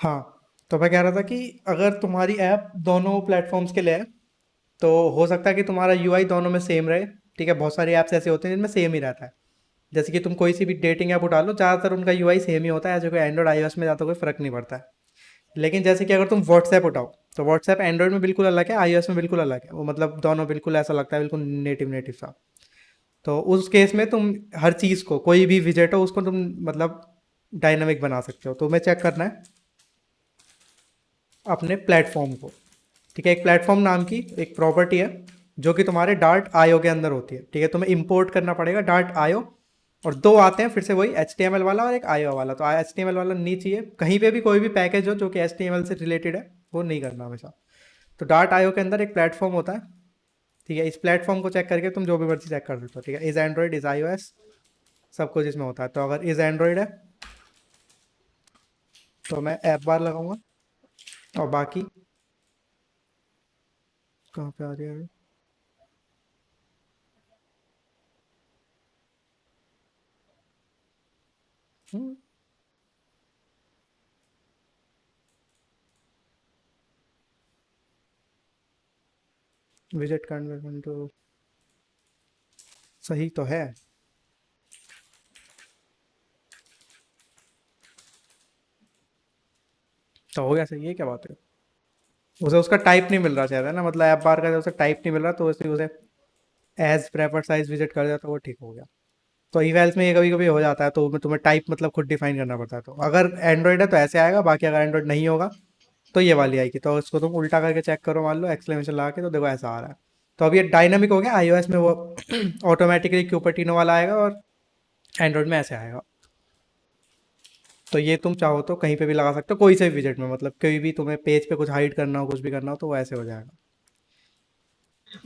हाँ, तो मैं कह रहा था कि अगर तुम्हारी ऐप दोनों प्लेटफॉर्म्स के लिए है तो हो सकता है कि तुम्हारा यूआई दोनों में सेम रहे। ठीक है, बहुत सारी ऐप्स ऐसे होते हैं जिनमें सेम ही रहता है। जैसे कि तुम कोई सी भी डेटिंग ऐप उठा लो, ज़्यादातर उनका यूआई सेम ही होता है, ऐसे कोई एंड्रॉइड आईओएस में ज़्यादा कोई फ़र्क नहीं पड़ता है। लेकिन जैसे कि अगर तुम व्हाट्सएप उठाओ, तो व्हाट्सएप एंड्रॉइड में बिल्कुल अलग है, आईओएस में बिल्कुल अलग है। वो मतलब दोनों बिल्कुल ऐसा लगता है, बिल्कुल नेटिव नेटिव सा। तो उस केस में तुम हर चीज़ को, कोई भी विजेट हो उसको तुम मतलब डायनामिक बना सकते हो। तो तुम्हें चेक करना है अपने प्लेटफॉर्म को। ठीक है, एक प्लेटफॉर्म नाम की एक प्रॉपर्टी है जो कि तुम्हारे डार्ट आईओ के अंदर होती है। ठीक है, तुम्हें इंपोर्ट करना पड़ेगा डार्ट आईओ। और दो आते हैं फिर से वही, एच वाला और एक आईओ वाला। तो एच वाला नहीं चाहिए कहीं पे भी, कोई भी पैकेज हो जो कि एच से रिलेटेड है वो नहीं करना हमेशा। तो डार्ट आईओ के अंदर एक प्लेटफॉर्म होता है। ठीक है, इस प्लेटफॉर्म को चेक करके तुम जो भी मर्जी चेक कर सकते हो। ठीक है, इज एंड्रॉइड इज iOS सब कुछ इसमें होता है। तो अगर इज एंड्रॉइड है तो मैं ऐप बार लगाऊंगा, और बाकी कहाँ पे आ रही है विजिट कन्वर्जन तो सही तो है। तो हो गया सही है, क्या बात है। उसे उसका टाइप नहीं मिल रहा शायद, है ना, मतलब ऐप बार का जब उसे टाइप नहीं मिल रहा तो उसे उसे एज प्रेफर्ड साइज विजिट कर दिया तो वो ठीक हो गया। तो ईवेल्स में ये कभी कभी हो जाता है, तो तुम्हें टाइप मतलब खुद डिफाइन करना पड़ता है। तो अगर एंड्रॉइड है तो ऐसे आएगा, बाकी अगर एंड्रॉइड नहीं होगा तो ये वाली आएगी। तो इसको तुम उल्टा करके चेक करो, मान लो एक्सक्लेमेशन लगा के, तो देखो ऐसा आ रहा है। तो अब ये डायनामिक हो गया, आईओएस में वो ऑटोमेटिकली क्यूपर्टिनो वाला आएगा और एंड्रॉइड में ऐसे आएगा। तो ये तुम चाहो तो कहीं पे भी लगा सकते हो, कोई से भी विजेट में, मतलब कोई भी तुम्हें पेज पे कुछ हाइड करना हो, कुछ भी करना हो तो वो ऐसे हो जाएगा।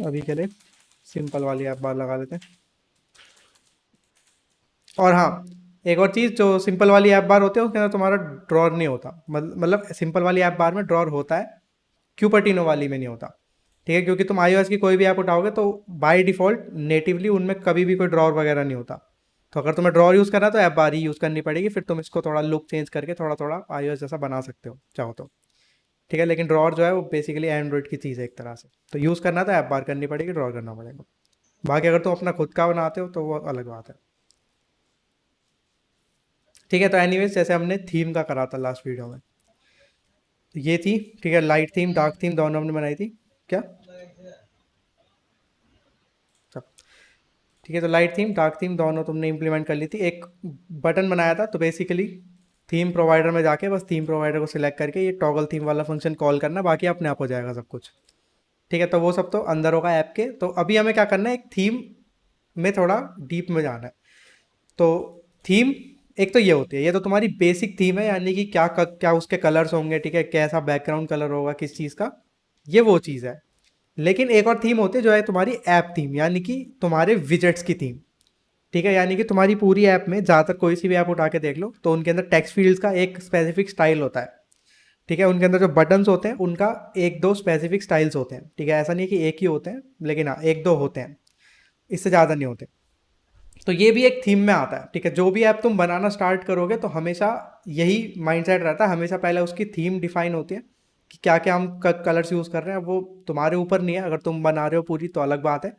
अभी के लिए सिंपल वाली ऐप बार लगा लेते हैं। और हाँ, एक और चीज़, जो सिंपल वाली ऐप बार होती है उसके अंदर तुम्हारा ड्रॉर नहीं होता। मतलब सिंपल वाली ऐप बार में ड्रॉर होता है, क्यूपर्टिनो वाली में नहीं होता। ठीक है, क्योंकि तुम iOS की कोई भी ऐप उठाओगे तो बाय डिफ़ॉल्ट नेटिवली उनमें कभी भी कोई ड्रॉर वगैरह नहीं होता। तो अगर तुम्हें ड्रॉर यूज़ करना है तो ऐप बार ही यूज़ करनी पड़ेगी, फिर तुम इसको थोड़ा लुक चेंज करके थोड़ा थोड़ा iOS जैसा बना सकते हो चाहो तो। ठीक है, लेकिन ड्रॉर जो है वो बेसिकली एंड्रॉइड की चीज़ है एक तरह से। तो यूज़ करना तो ऐप बार करनी पड़ेगी, ड्रॉर करना पड़ेगा। बाकी अगर तुम अपना खुद का बनाते हो तो वो अलग बात है। ठीक है, तो एनीवेज जैसे हमने थीम का करा था लास्ट वीडियो में, तो ये थी। ठीक है, लाइट थीम डार्क थीम दोनों हमने बनाई थी। क्या? सब ठीक है, तो लाइट थीम डार्क थीम दोनों तुमने इंप्लीमेंट कर ली थी। एक बटन बनाया था, तो बेसिकली थीम प्रोवाइडर में जाके बस थीम प्रोवाइडर को सिलेक्ट करके ये टॉगल थीम वाला फंक्शन कॉल करना, बाकी अपने आप हो जाएगा सब कुछ। ठीक है, तो वो सब तो अंदर होगा ऐप के। तो अभी हमें क्या करना है, एक थीम में थोड़ा डीप में जाना है। तो थीम एक तो ये होती है, ये तो तुम्हारी बेसिक थीम है, यानी कि क्या उसके कलर्स होंगे, ठीक है, कैसा बैकग्राउंड कलर होगा किस चीज़ का, ये वो चीज़ है। लेकिन एक और थीम होती है जो है तुम्हारी ऐप थीम, यानी कि तुम्हारे विजेट्स की थीम। ठीक है, यानी कि तुम्हारी पूरी ऐप में ज़्यादातर कोई सी भी ऐप उठा के देख लो तो उनके अंदर टेक्स्ट फील्ड्स का एक स्पेसिफिक स्टाइल होता है। ठीक है, उनके अंदर जो बटन्स होते हैं उनका एक दो स्पेसिफिक स्टाइल्स होते हैं। ठीक है, ऐसा नहीं है कि एक ही होते हैं, लेकिन हाँ एक दो होते हैं, इससे ज़्यादा नहीं होते। तो ये भी एक थीम में आता है। ठीक है, जो भी ऐप तुम बनाना स्टार्ट करोगे तो हमेशा यही माइंडसेट रहता है, हमेशा पहले उसकी थीम डिफाइन होती है कि क्या क्या हम कलर्स यूज़ कर रहे हैं। वो तुम्हारे ऊपर नहीं है, अगर तुम बना रहे हो पूरी तो अलग बात है,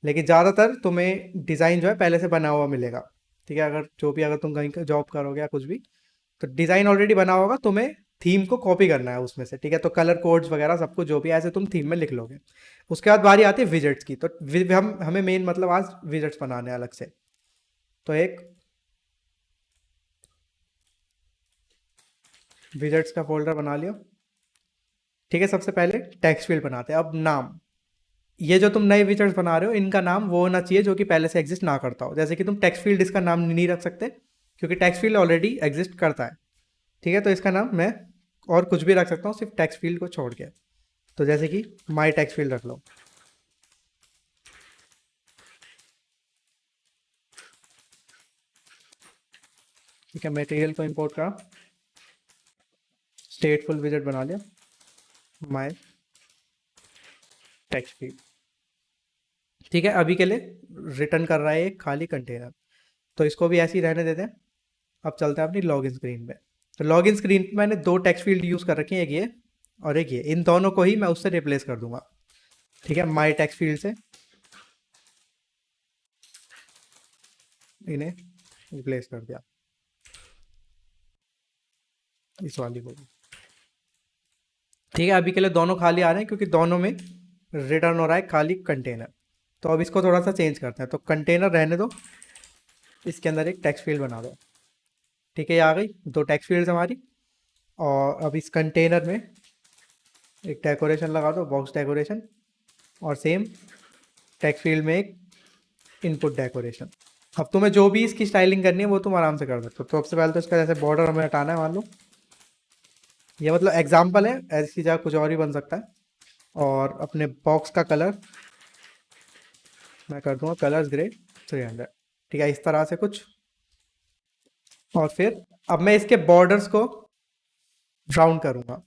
लेकिन ज़्यादातर तुम्हें डिज़ाइन जो है पहले से बना हुआ मिलेगा। ठीक है, अगर जो भी अगर तुम कहीं जॉब करोगे या कुछ भी, तो डिज़ाइन ऑलरेडी बना होगा, तुम्हें थीम को कॉपी करना है उसमें से। ठीक है, तो कलर कोड्स वगैरह सब कुछ जो भी है ऐसे तुम थीम में लिख लोगे। उसके बाद बारी आती है विजेट्स की। तो हम हमें मेन मतलब आज विजेट्स बनाने हैं अलग से। तो एक विजेट्स का फोल्डर बना लिया। ठीक है, सबसे पहले टेक्स्ट फील्ड बनाते हैं। अब नाम, ये जो तुम नए विजेट्स बना रहे हो इनका नाम वो होना चाहिए जो कि पहले से एग्जिस्ट ना करता हो। जैसे कि तुम टेक्स्ट फील्ड इसका नाम नहीं रख सकते क्योंकि टेक्स्ट फील्ड ऑलरेडी एग्जिस्ट करता है। ठीक है, तो इसका नाम मैं और कुछ भी रख सकता हूँ सिर्फ टेक्स्ट फील्ड को छोड़ के। तो जैसे कि माई टेक्स्ट फील्ड रख लो। ठीक है, मटेरियल को इंपोर्ट करा, स्टेटफुल विजेट बना लिया, माई टेक्स्ट फील्ड। ठीक है, अभी के लिए रिटर्न कर रहा है एक खाली कंटेनर, तो इसको भी ऐसे ही रहने देते हैं। अब चलते हैं अपनी लॉगिन स्क्रीन पे। तो लॉगिन स्क्रीन पे मैंने दो टेक्स्ट फील्ड यूज़ कर रखे हैं, एक ये और एक ये। इन दोनों को ही मैं उससे रिप्लेस कर दूंगा। ठीक है, माई टेक्स्ट फील्ड से इन्हें रिप्लेस कर दिया, इस वाली को भी। ठीक है, अभी के लिए दोनों खाली आ रहे हैं क्योंकि दोनों में रिटर्न हो रहा है खाली कंटेनर। तो अब इसको थोड़ा सा चेंज करते हैं। तो कंटेनर रहने दो, इसके अंदर एक टेक्स्ट फील्ड बना दो। ठीक है, ये आ गई दो टेक्स्ट फील्ड्स हमारी। और अब इस कंटेनर में एक डेकोरेशन लगा दो, बॉक्स डेकोरेशन, और सेम टेक्स्ट फील्ड में एक इनपुट डेकोरेशन। अब तुम्हें जो भी इसकी स्टाइलिंग करनी है वो तुम आराम से कर सकते हो। तो सबसे पहले तो इसका जैसे बॉर्डर हमें हटाना है, मान लो ये मतलब एग्जाम्पल है, ऐसी जगह कुछ और ही बन सकता है। और अपने बॉक्स का कलर मैं कर दूंगा कलर्स ग्रे 300। ठीक है, इस तरह से कुछ। और फिर अब मैं इसके बॉर्डर्स को ब्राउन करूंगा।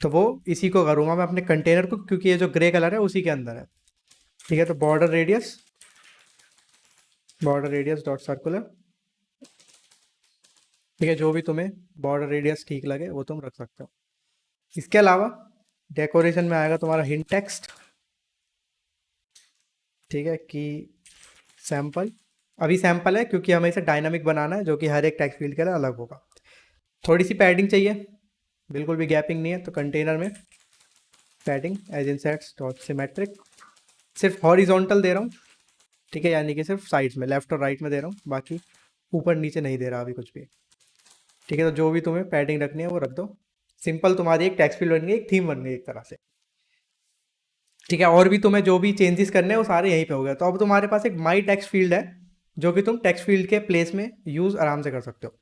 तो वो इसी को करूंगा मैं अपने कंटेनर को, क्योंकि ये जो ग्रे कलर है उसी के अंदर है। ठीक है, तो बॉर्डर रेडियस डॉट सर्कुलर। ठीक है, जो भी तुम्हें बॉर्डर रेडियस ठीक लगे वो तुम रख सकते हो। इसके अलावा डेकोरेशन में आएगा तुम्हारा हिंट टेक्स्ट। ठीक है, कि सैम्पल, अभी सैम्पल है क्योंकि हमें इसे डायनामिक बनाना है, जो कि हर एक टेक्स्ट फील्ड के लिए अलग होगा। थोड़ी सी पैडिंग चाहिए, बिल्कुल भी गैपिंग नहीं है। तो कंटेनर में padding edge insets dot symmetric, सिर्फ हॉरिजॉन्टल दे रहा हूँ। ठीक है, यानी कि सिर्फ साइड्स में लेफ्ट और राइट में दे रहा हूँ, बाकी ऊपर नीचे नहीं दे रहा अभी कुछ भी। ठीक है, तो जो भी तुम्हें पैडिंग रखनी है वो रख दो। सिंपल तुम्हारी एक टेक्स्ट फील्ड बन गई, एक थीम बन गई एक तरह से। ठीक है, और भी तुम्हें जो भी चेंजेस करने हैं वो सारे यहीं पे हो गए। तो अब तुम्हारे पास एक माई टेक्स्ट फील्ड है, जो कि तुम टेक्स्ट फील्ड के प्लेस में यूज़ आराम से कर सकते हो।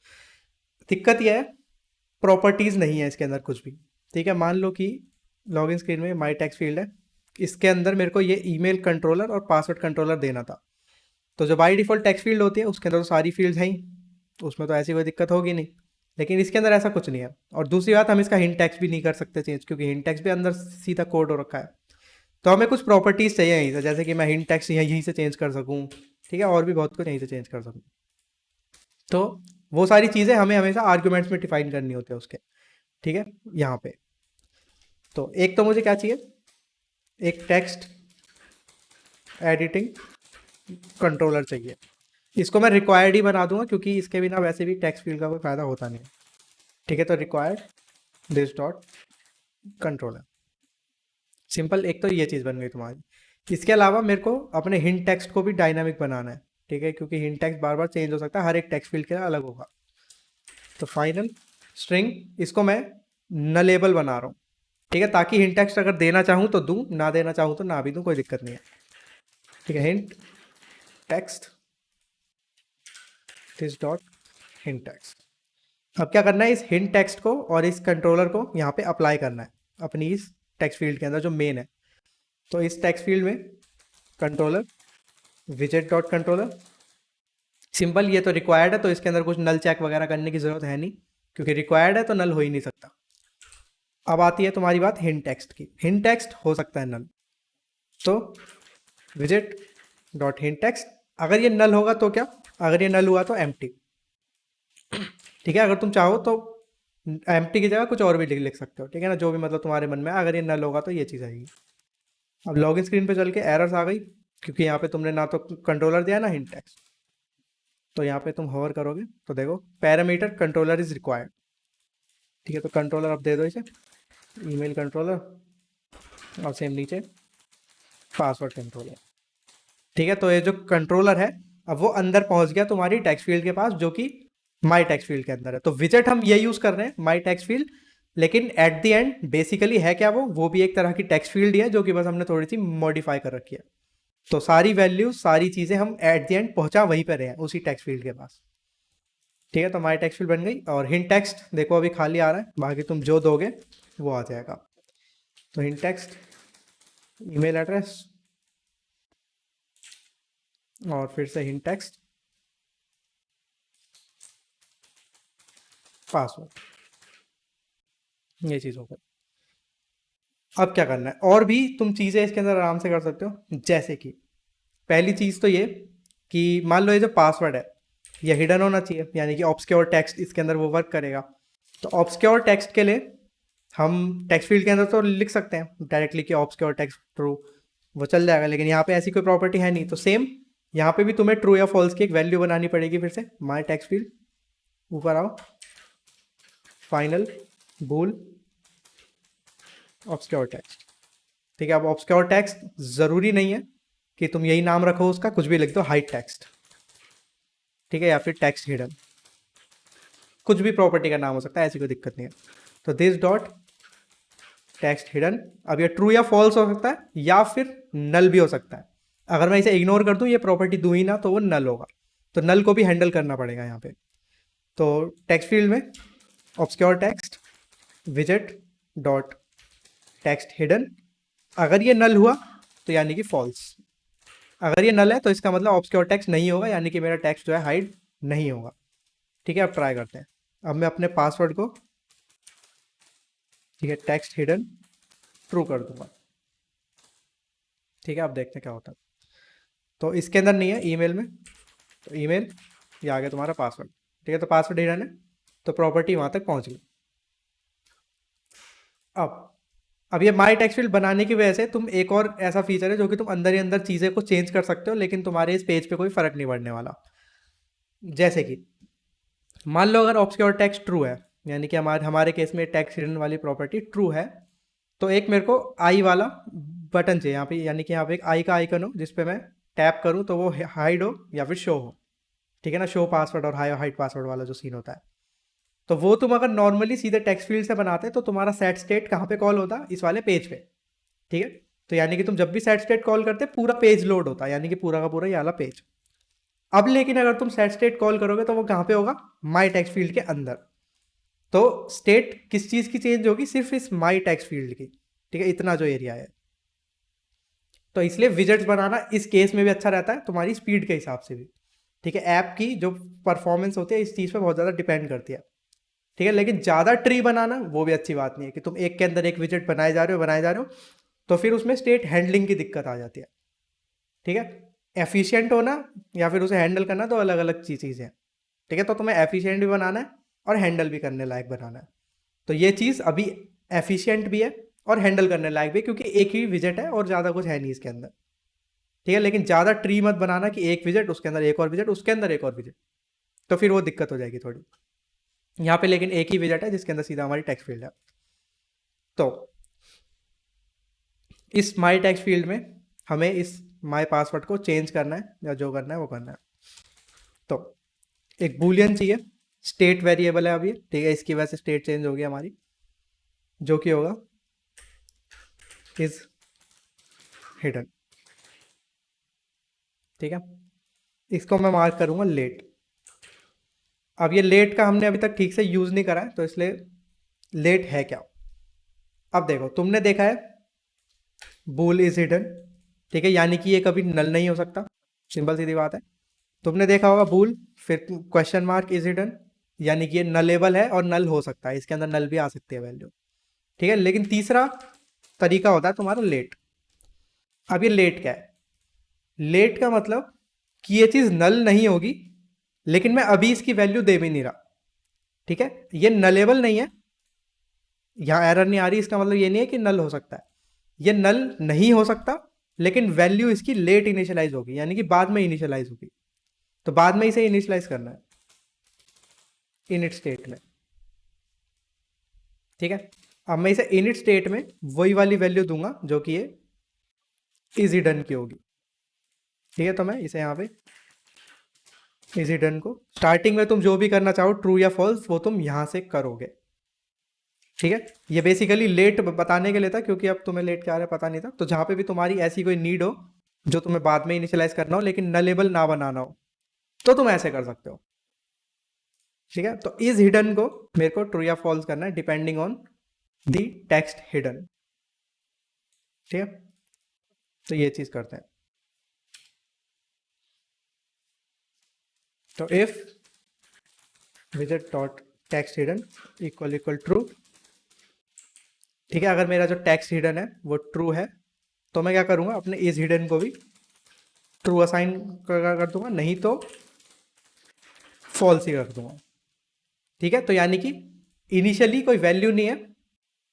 दिक्कत यह है, प्रॉपर्टीज़ नहीं है इसके अंदर कुछ भी। ठीक है, मान लो कि लॉगिन स्क्रीन में माई टेक्स्ट फील्ड है, इसके अंदर मेरे को ये ईमेल कंट्रोलर और पासवर्ड कंट्रोलर देना था। तो जो बाई डिफ़ॉल्ट टेक्स्ट फील्ड होती है उसके अंदर तो सारी फील्ड्स हैं ही, उसमें तो ऐसी कोई दिक्कत होगी नहीं। लेकिन इसके अंदर ऐसा कुछ नहीं है। और दूसरी बात, हम इसका हिंट टेक्स्ट भी नहीं कर सकते चेंज, क्योंकि हिंट टेक्स्ट भी अंदर सीधा कोड हो रखा है। तो हमें कुछ प्रॉपर्टीज़ चाहिए यहीं से, जैसे कि मैं हिंट टेक्स्ट यहीं से चेंज कर सकूँ। ठीक है, और भी बहुत कुछ यहीं से चेंज कर सकूँ। तो वो सारी चीज़ें हमें हमेशा आर्ग्यूमेंट्स में डिफाइन करनी होती है उसके। ठीक है, यहाँ पे तो एक तो मुझे क्या चाहिए, एक टेक्स्ट एडिटिंग कंट्रोलर चाहिए। इसको मैं रिक्वायर्ड ही बना दूंगा, क्योंकि इसके बिना वैसे भी टेक्स्ट फील्ड का कोई फ़ायदा होता नहीं है। ठीक है, तो required this dot controller. Simple, एक तो ये चीज़ बन गई तुम्हारी। इसके अलावा मेरे को अपने हिंट टेक्स्ट को भी डायनामिक बनाना है। ठीक है, क्योंकि हिंट टेक्स्ट बार बार चेंज हो सकता है, हर एक टेक्स्ट फील्ड के लिए अलग होगा। तो फाइनल स्ट्रिंग, इसको मैं नलेबल बना रहा हूँ। ठीक है, ताकि हिंट टेक्स्ट अगर देना चाहूँ तो दूँ, ना देना चाहूँ तो ना भी दूँ, कोई दिक्कत नहीं है। ठीक है, hint text this dot hint text. अब क्या करना है, इस हिंट टेक्स्ट को और इस कंट्रोलर को यहाँ पे अप्लाई करना है अपनी इस टेक्स्ट फील्ड के अंदर जो मेन है। तो इस टेक्स्ट फील्ड में कंट्रोलर विजेट डॉट कंट्रोलर। सिंपल, ये तो रिक्वायर्ड है तो इसके अंदर कुछ नल चेक वगैरह करने की ज़रूरत है नहीं, क्योंकि रिक्वायर्ड है तो नल हो ही नहीं सकता। अब आती है तुम्हारी बात हिंट टेक्स्ट की। हिंट टेक्स्ट हो सकता है नल, तो विजेट डॉट हिंट टेक्स्ट। अगर ये नल होगा तो क्या, अगर ये नल हुआ तो एम्प्टी। ठीक है, अगर तुम चाहो तो एम्प्टी की जगह कुछ और भी लिख सकते हो। ठीक है ना, जो भी मतलब तुम्हारे मन में, अगर ये नल होगा तो ये चीज़ आएगी। अब लॉगिन स्क्रीन पे चल के एरर्स आ गई, क्योंकि यहाँ पे तुमने ना तो कंट्रोलर दिया ना हिंट टेक्स्ट। तो यहाँ पे तुम होवर करोगे तो देखो पैरामीटर कंट्रोलर इज रिक्वायर्ड। ठीक है, तो कंट्रोलर अब दे दो इसे, ईमेल कंट्रोलर, और सेम नीचे पासवर्ड कंट्रोलर। ठीक है, तो ये जो कंट्रोलर है अब वो अंदर पहुंच गया तुम्हारी टेक्स्ट फील्ड के पास, जो कि माई टेक्स्ट फील्ड के अंदर है। तो विजेट हम ये यूज कर रहे हैं माई टेक्स्ट फील्ड, लेकिन एट द एंड बेसिकली है क्या, वो भी एक तरह की टेक्स्ट फील्ड ही है, जो कि बस हमने थोड़ी सी मॉडिफाई कर रखी है। तो सारी वैल्यूज सारी चीजें हम एट द एंड पहुंचा वहीं पर हैं, उसी टेक्स्ट फील्ड के पास। ठीक है, तो माई टेक्स्ट फील्ड बन गई। और हिंट टेक्स्ट देखो अभी खाली आ रहा है, बाकी तुम जो दोगे वो आ जाएगा। तो हिंट टेक्स्ट ईमेल एड्रेस, और फिर से हिंट टेक्स्ट पासवर्ड, ये चीज़ हो गई। अब क्या करना है, और भी तुम चीज़ें इसके अंदर आराम से कर सकते हो। जैसे कि पहली चीज़ तो ये कि मान लो ये जो पासवर्ड है ये हिडन होना चाहिए, यानी कि ऑब्सक्योर टेक्स्ट इसके अंदर वो वर्क करेगा। तो ऑब्सक्योर टेक्स्ट के लिए हम टेक्स्ट फील्ड के अंदर तो लिख सकते हैं डायरेक्टली कि ऑब्सक्योर टेक्स्ट ट्रू, वो चल जाएगा, लेकिन यहाँ पे ऐसी कोई प्रॉपर्टी है नहीं। तो सेम यहाँ पे भी तुम्हें ट्रू या फॉल्स की एक वैल्यू बनानी पड़ेगी। फिर से माई टेक्स्ट फील्ड, ऊपर आओ, फाइनल बूल ऑब्सक्योर टेक्स्ट। ठीक है, अब ऑब्सक्योर टेक्स्ट जरूरी नहीं है कि तुम यही नाम रखो उसका, कुछ भी लिख दो, हाइड टेक्स्ट, ठीक है, या फिर टेक्स्ट हिडन, कुछ भी प्रॉपर्टी का नाम हो सकता है, ऐसी कोई दिक्कत नहीं है। तो दिस डॉट टेक्स्ट हिडन, अब ये ट्रू या फॉल्स हो सकता है या फिर नल भी हो सकता है। अगर मैं इसे इग्नोर कर दूं, ये प्रॉपर्टी दूं ही ना, तो वो नल होगा, तो नल को भी हैंडल करना पड़ेगा यहाँ पे। तो टेक्स्ट फील्ड में ऑब्सक्योर टेक्स्ट विजेट डॉट टेक्स्ट हिडन, अगर ये नल हुआ तो यानी कि फॉल्स, अगर ये नल है तो इसका मतलब ऑब्सक्योर टेक्स्ट नहीं होगा, यानी कि मेरा टेक्स्ट जो है हाइड नहीं होगा। ठीक है, अब ट्राई करते हैं। अब मैं अपने पासवर्ड को, ठीक है, टेक्स्ट हिडन ट्रू कर दूंगा। ठीक है, अब देखते हैं क्या होता है। तो इसके अंदर नहीं है, ईमेल में, तो ईमेल, ये आ गया तुम्हारा पासवर्ड। ठीक है, तो पासवर्ड हिडन है, तो प्रॉपर्टी वहां तक पहुंच गई। अब ये माई टेक्स्ट फील्ड बनाने की वजह से तुम एक और ऐसा फीचर है जो कि तुम अंदर ही अंदर चीज़ें को चेंज कर सकते हो, लेकिन तुम्हारे इस पेज पे कोई फर्क नहीं पड़ने वाला। जैसे कि मान लो अगर ऑब्सक्योर टेक्स्ट ट्रू है, यानी कि हमारे हमारे केस में टेक्स्ट हिडन वाली प्रॉपर्टी ट्रू है, तो एक मेरे को आई वाला बटन चाहिए यहाँ पे, यानी कि यहाँ पे एक आई का आइकन हो जिस पे मैं टैप करूँ तो वो हाइड हो या फिर शो हो। ठीक है ना, शो पासवर्ड और हाइड पासवर्ड वाला जो सीन होता है। तो वो तुम अगर नॉर्मली सीधे टेक्स्ट फील्ड से बनाते तो तुम्हारा सेट स्टेट कहाँ पे कॉल होता, इस वाले पेज पे। ठीक है, तो यानी कि तुम जब भी सेट स्टेट कॉल करते पूरा पेज लोड होता, यानी कि पूरा का पूरा ये वाला पेज। अब लेकिन अगर तुम सेट स्टेट कॉल करोगे तो वो कहाँ पे होगा, माई टेक्स्ट फील्ड के अंदर। तो स्टेट किस चीज़ की चेंज होगी, सिर्फ इस माई टेक्स्ट फील्ड की। ठीक है, इतना जो एरिया है। तो इसलिए विजेट्स बनाना इस केस में भी अच्छा रहता है, तुम्हारी स्पीड के हिसाब से भी। ठीक है, ऐप की जो परफॉर्मेंस होती है इस चीज़ पे बहुत ज़्यादा डिपेंड करती है। ठीक है, लेकिन ज़्यादा ट्री बनाना वो भी अच्छी बात नहीं है कि तुम एक के अंदर एक विजेट बनाए जा रहे हो, तो फिर उसमें स्टेट हैंडलिंग की दिक्कत आ जाती है। ठीक है, एफिशिएंट होना या फिर उसे हैंडल करना तो अलग अलग चीज़ें हैं। ठीक है, तो तुम्हें एफिशिएंट भी बनाना है और हैंडल भी करने लायक बनाना है। तो ये चीज़ अभी एफिशिएंट भी है और हैंडल करने लायक भी, क्योंकि एक ही विजेट है और ज़्यादा कुछ है नहीं इसके अंदर। ठीक है, लेकिन ज़्यादा ट्री मत बनाना कि एक विजेट उसके अंदर एक और विजेट उसके अंदर एक और विजेट, तो फिर वो दिक्कत हो जाएगी थोड़ी। यहाँ पे लेकिन एक ही विजेट है जिसके अंदर सीधा हमारी टेक्स्ट फील्ड है। तो इस माई टेक्स्ट फील्ड में हमें इस माई पासवर्ड को चेंज करना है या जो करना है वो करना है। तो एक बूलियन चाहिए, स्टेट वेरिएबल है अभी, ठीक है, इसकी वजह से स्टेट चेंज हो गई हमारी, जो कि होगा इज हिडन। ठीक है, इसको मैं मार्क करूंगा लेट। अब ये लेट का हमने अभी तक ठीक से यूज नहीं करा है, तो इसलिए लेट है क्या। अब देखो, तुमने देखा है बूल इज हिडन, ठीक है, यानी कि ये कभी नल नहीं हो सकता, सिंपल सीधी बात है। तुमने देखा होगा बूल फिर क्वेश्चन मार्क इज हिडन, यानी कि ये नलेबल है और नल हो सकता है, इसके अंदर नल भी आ सकती है वैल्यू। ठीक है, लेकिन तीसरा तरीका होता है तुम्हारा लेट। अब ये लेट क्या है, लेट का मतलब कि ये चीज नल नहीं होगी, लेकिन मैं अभी इसकी वैल्यू दे भी नहीं रहा। ठीक है, ये नलेबल नहीं है, यहां एरर नहीं आ रही, इसका मतलब ये नहीं है कि नल हो सकता है, ये नल नहीं हो सकता, लेकिन वैल्यू इसकी लेट इनिशियलाइज होगी, यानी कि बाद में इनिशियलाइज होगी। तो बाद में इसे इनिशियलाइज करना है इनिट स्टेट में। ठीक है, अब मैं इसे इनिट स्टेट में वही वाली वैल्यू दूंगा जो कि ये इज हिडन की होगी। ठीक है, तो मैं इसे यहाँ पे इज हिडन को स्टार्टिंग में तुम जो भी करना चाहो ट्रू या फॉल्स वो तुम यहां से करोगे। ठीक है, ये बेसिकली लेट बताने के लिए था, क्योंकि अब तुम्हें लेट क्या आ रहा है पता नहीं था, तो जहां पे भी तुम्हारी ऐसी कोई नीड हो जो तुम्हें बाद में इनिशियलाइज करना हो लेकिन नलेबल ना बनाना हो, तो तुम ऐसे कर सकते हो। ठीक है, तो इज हिडन को मेरे को ट्रू या फॉल्स करना है depending on the text hidden. ठीक है, तो ये चीज करते हैं। तो इफ विजेट dot text hidden equal true, ठीक है, अगर मेरा जो टेक्स्ट हिडन है वो ट्रू है तो मैं क्या करूंगा, अपने इज हिडन को भी ट्रू असाइन कर दूंगा, नहीं तो फॉल्स ही रख दूंगा। ठीक है, तो यानी कि इनिशियली कोई वैल्यू नहीं है,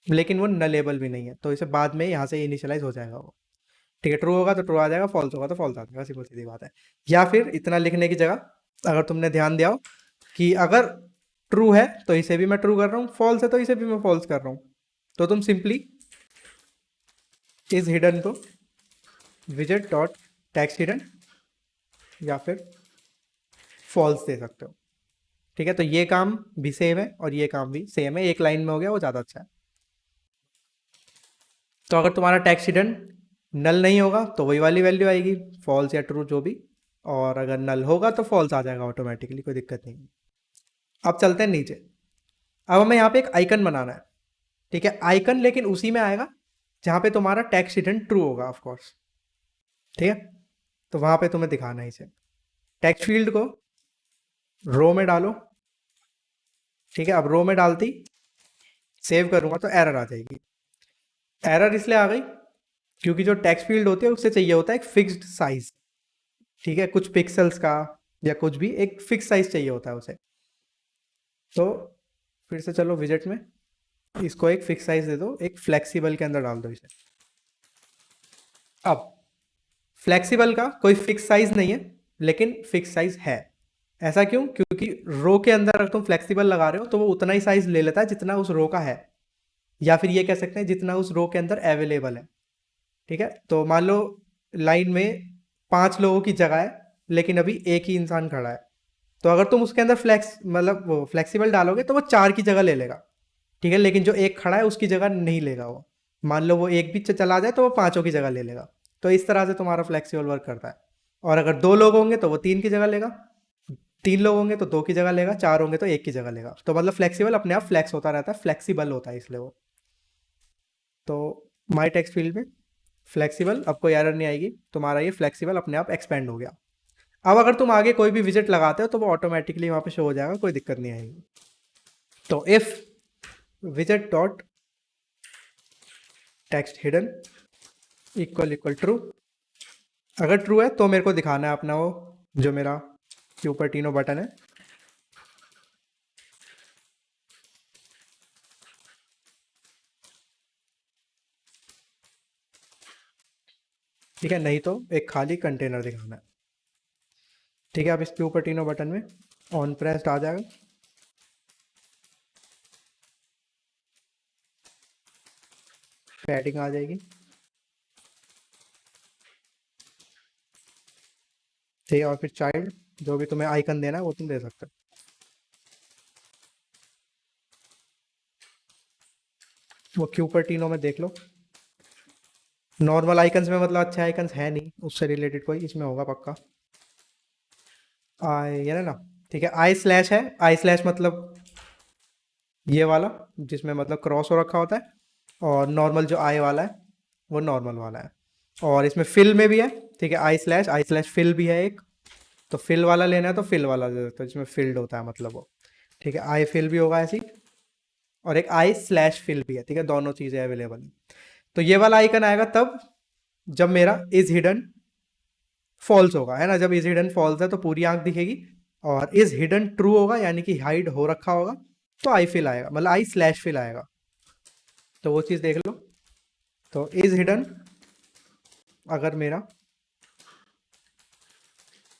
लेकिन वो नलेबल भी नहीं है, तो इसे बाद में यहाँ से इनिशियलाइज हो जाएगा वो। ठीक है, ट्रू होगा तो ट्रू आ जाएगा, फॉल्स होगा तो फॉल्स आ जाएगा, सिंपल सीधी बात है। या फिर इतना लिखने की जगह अगर तुमने ध्यान दिया हो कि अगर ट्रू है तो इसे भी मैं ट्रू कर रहा हूँ, फॉल्स है तो इसे भी मैं फॉल्स कर रहा हूँ, तो तुम सिंपली इज हिडन को विजेट डॉट टेक्स्ट हिडन या फिर फॉल्स दे सकते हो। ठीक है, तो ये काम भी सेम है और ये काम भी सेम है, एक लाइन में हो गया, वो ज़्यादा अच्छा है। तो अगर तुम्हारा टेक्स्ट हिडन नल नहीं होगा तो वही वाली वैल्यू आएगी, फॉल्स या ट्रू जो भी, और अगर नल होगा तो फॉल्स आ जाएगा ऑटोमेटिकली, कोई दिक्कत नहीं। अब चलते हैं नीचे। अब हमें यहाँ पे एक आइकन बनाना है। ठीक है, आइकन लेकिन उसी में आएगा जहाँ पे तुम्हारा टेक्स्ट हिडन ट्रू होगा ऑफ कोर्स। ठीक है, तो वहाँ पे तुम्हें दिखाना है इसे। टेक्स्ट फील्ड को रो में डालो। ठीक है, अब रो में डालती सेव करूँगा तो एरर आ जाएगी। एरर इसलिए आ गई क्योंकि जो टेक्स्ट फील्ड होती है उससे चाहिए होता है एक फिक्स्ड साइज। ठीक है, कुछ पिक्सल्स का या कुछ भी एक फिक्स साइज चाहिए होता है उसे। तो फिर से चलो विजेट में इसको एक फिक्स साइज दे दो, एक फ्लेक्सिबल के अंदर डाल दो इसे। अब फ्लेक्सिबल का कोई फिक्स साइज नहीं है, लेकिन फिक्स साइज है। ऐसा क्यों? क्योंकि रो के अंदर अगर तुम फ्लेक्सिबल लगा रहे हो तो वो उतना ही साइज ले लेता है जितना उस रो का है, या फिर ये कह सकते हैं जितना उस रो के अंदर अवेलेबल है। ठीक है, तो मान लो लाइन में 5 लोगों की जगह है लेकिन अभी एक ही इंसान खड़ा है, तो अगर तुम उसके अंदर फ्लेक्स मतलब वो फ्लेक्सिबल डालोगे तो वो 4 की जगह ले लेगा। ठीक है, लेकिन जो एक खड़ा है उसकी जगह नहीं लेगा वो। मान लो वो एक भी चला जाए तो वो 5 की जगह ले लेगा। तो इस तरह से तुम्हारा फ्लेक्सिबल वर्क करता है। और अगर 2 लोग होंगे तो वो 3 की जगह लेगा, 3 लोग होंगे तो 2 की जगह लेगा, 4 होंगे तो 1 की जगह लेगा। तो मतलब फ्लेक्सिबल अपने आप फ्लेक्स होता रहता है, फ्लेक्सिबल होता है इसलिए वो। तो माई टेक्स्ट फील्ड में फ्लेक्सिबल, अब कोई एरर नहीं आएगी, तुम्हारा ये फ्लेक्सिबल अपने आप एक्सपेंड हो गया। अब अगर तुम आगे कोई भी विजिट लगाते हो तो वो ऑटोमेटिकली वहाँ पे शो हो जाएगा, कोई दिक्कत नहीं आएगी। तो if visit dot text hidden equal true, अगर ट्रू है तो मेरे को दिखाना है अपना वो जो मेरा क्यूपर्टिनो बटन है। ठीक है, नहीं तो एक खाली कंटेनर दिखाना है। ठीक है, अब इस क्यूपर्टिनो बटन में ऑन प्रेस्ड आ जाएगा। पैडिंग आ जाएगी। ठीक है, और फिर चाइल्ड जो भी तुम्हें आइकन देना है वो तुम दे सकते हो। वो क्यूपर्टिनो में देख लो, नॉर्मल आइकन्स में मतलब अच्छे आइकन्स है नहीं, उससे रिलेटेड कोई इसमें होगा पक्का। आई ये ना, ठीक है, आई स्लैश है। आई स्लैश मतलब ये वाला जिसमें मतलब क्रॉस हो रखा होता है, और नॉर्मल जो आई वाला है वो नॉर्मल वाला है। और इसमें फिल में भी है। ठीक है, आई स्लैश फिल भी है एक, तो फिल वाला लेना है तो फिल वाला दे सकते हो जिसमें फिल्ड होता है मतलब वो। ठीक है, आई फिल भी होगा ऐसी, और एक आई स्लैश फिल भी है। ठीक है, दोनों चीज़ें अवेलेबल हैं। तो ये वाला आइकन आएगा तब जब मेरा इज हिडन फॉल्स होगा, है ना। जब इज हिडन फॉल्स है तो पूरी आंख दिखेगी, और इज हिडन ट्रू होगा यानी कि हाइड हो रखा होगा तो आई फिल आएगा, मतलब आई स्लैश फिल आएगा। तो वो चीज़ देख लो। तो इज हिडन अगर मेरा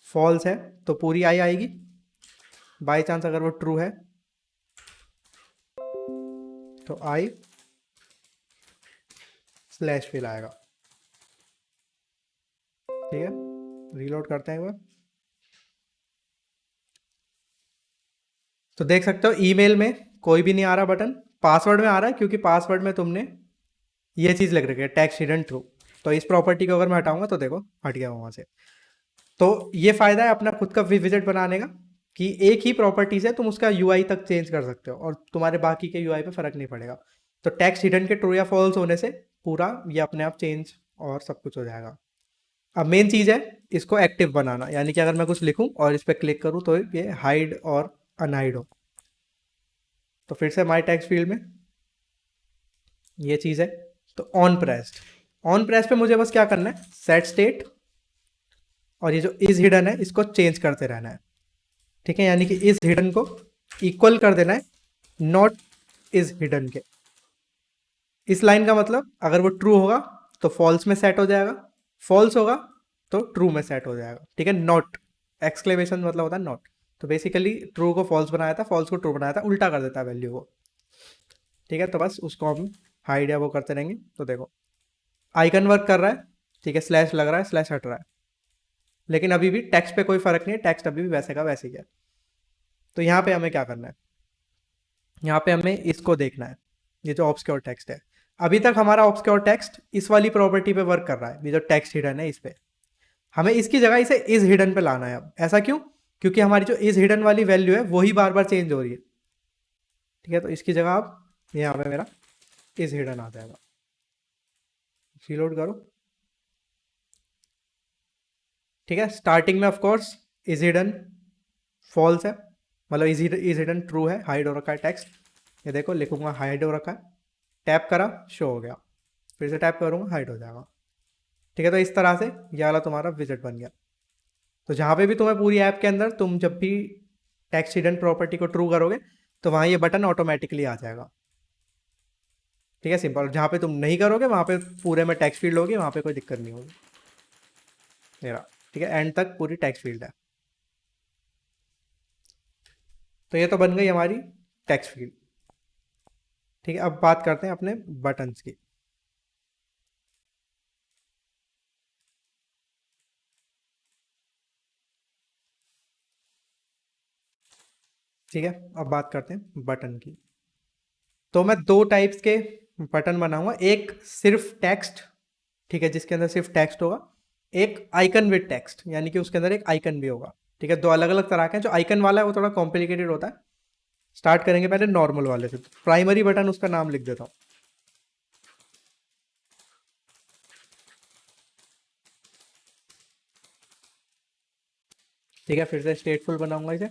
फॉल्स है तो पूरी आई आएगी, बाई चांस अगर वो ट्रू है तो आई स्लैश फिल आएगा। ठीक है, रीलोड करते हैं एक बार। तो देख सकते हो ईमेल में कोई भी नहीं आ रहा बटन, पासवर्ड में आ रहा है क्योंकि पासवर्ड में तुमने ये चीज़ लिख रखी है टेक्स्ट हिडन ट्रू। तो इस प्रॉपर्टी को अगर मैं हटाऊंगा तो देखो हट गया वहाँ से। तो ये फ़ायदा है अपना खुद का विजेट बनाने का कि एक ही प्रॉपर्टीज़ है, तुम उसका यूआई तक चेंज कर सकते हो और तुम्हारे बाकी के यूआई पे फ़र्क नहीं पड़ेगा। तो टेक्स्ट हिडन के ट्रू या फॉल्स होने से पूरा ये अपने आप चेंज और सब कुछ हो जाएगा। अब मेन चीज़ है इसको एक्टिव बनाना, यानी कि अगर मैं कुछ लिखूं और इस पर क्लिक करूं तो ये हाइड और अनहाइड हो। तो फिर से माई टेक्स्ट फील्ड में ये चीज़ है, तो ऑन प्रेस पे मुझे बस क्या करना है, सेट स्टेट, और ये जो इज हिडन है इसको चेंज करते रहना है। ठीक है, यानी कि इज हिडन को इक्वल कर देना है नॉट इज हिडन के। इस लाइन का मतलब अगर वो ट्रू होगा तो फॉल्स में सेट हो जाएगा, फॉल्स होगा तो ट्रू में सेट हो जाएगा। ठीक है, नॉट एक्सक्लेमेशन मतलब होता है नॉट। तो बेसिकली ट्रू को फॉल्स बनाया था, फॉल्स को ट्रू बनाया था, उल्टा कर देता है वैल्यू को। ठीक है, तो बस उसको हम हाइड या वो करते रहेंगे। तो देखो आइकन वर्क कर रहा है, ठीक है, स्लैश लग रहा है, स्लैश हट रहा है, लेकिन अभी भी टेक्स्ट पे कोई फर्क नहीं है, टेक्स्ट अभी भी वैसे का वैसे ही है। तो यहाँ पे हमें क्या करना है, यहाँ पे हमें इसको देखना है, ये जो ऑब्सक्योर टेक्स्ट है। अभी तक हमारा ऑब्सक्योर टेक्स्ट इस वाली प्रॉपर्टी पे वर्क कर रहा है, ये जो टेक्स्ट हिडन है इस पे। हमें इसकी जगह इसे इज हिडन पे लाना है अब। ऐसा क्यों? क्योंकि हमारी जो इज हिडन वाली वैल्यू है वही बार बार चेंज हो रही है। ठीक है, तो इसकी जगह अब यहाँ पे मेरा इज हिडन आ जाएगा। रीलोड करो। ठीक है, स्टार्टिंग में ऑफकोर्स इज हिडन फॉल्स है, मतलब इज हिडन ट्रू है, हाइड हो रखा है टेक्स्ट। ये देखो लिखूंगा हाइड हो रखा है, टैप करा शो हो गया, फिर से टैप करूंगा हाइड हो जाएगा। ठीक है, तो इस तरह से ये वाला तुम्हारा विजिट बन गया। तो जहाँ पे भी तुम्हें पूरी ऐप के अंदर तुम जब भी टेक्स्ट हिडन प्रॉपर्टी को ट्रू करोगे तो वहाँ ये बटन ऑटोमेटिकली आ जाएगा। ठीक है, सिंपल। जहाँ पे तुम नहीं करोगे वहाँ पे पूरे में टेक्स्ट फील्ड होगी, वहाँ पे कोई दिक्कत नहीं होगी मेरा। ठीक है, एंड तक पूरी टेक्स्ट फील्ड है। तो ये तो बन गई हमारी टेक्स्ट फील्ड। ठीक है, अब बात करते हैं अपने बटन्स की। ठीक है, अब बात करते हैं बटन की। तो मैं दो टाइप्स के बटन बनाऊंगा, एक सिर्फ टेक्स्ट, ठीक है, जिसके अंदर सिर्फ टेक्स्ट होगा, एक आइकन विद टेक्स्ट, यानी कि उसके अंदर एक आइकन भी होगा। ठीक है, दो अलग अलग तरह के हैं। जो आइकन वाला है वो थोड़ा कॉम्प्लिकेटेड होता है। स्टार्ट करेंगे पहले नॉर्मल वाले से। प्राइमरी बटन उसका नाम लिख देता हूँ। ठीक है, फिर से स्टेटफुल बनाऊंगा इसे।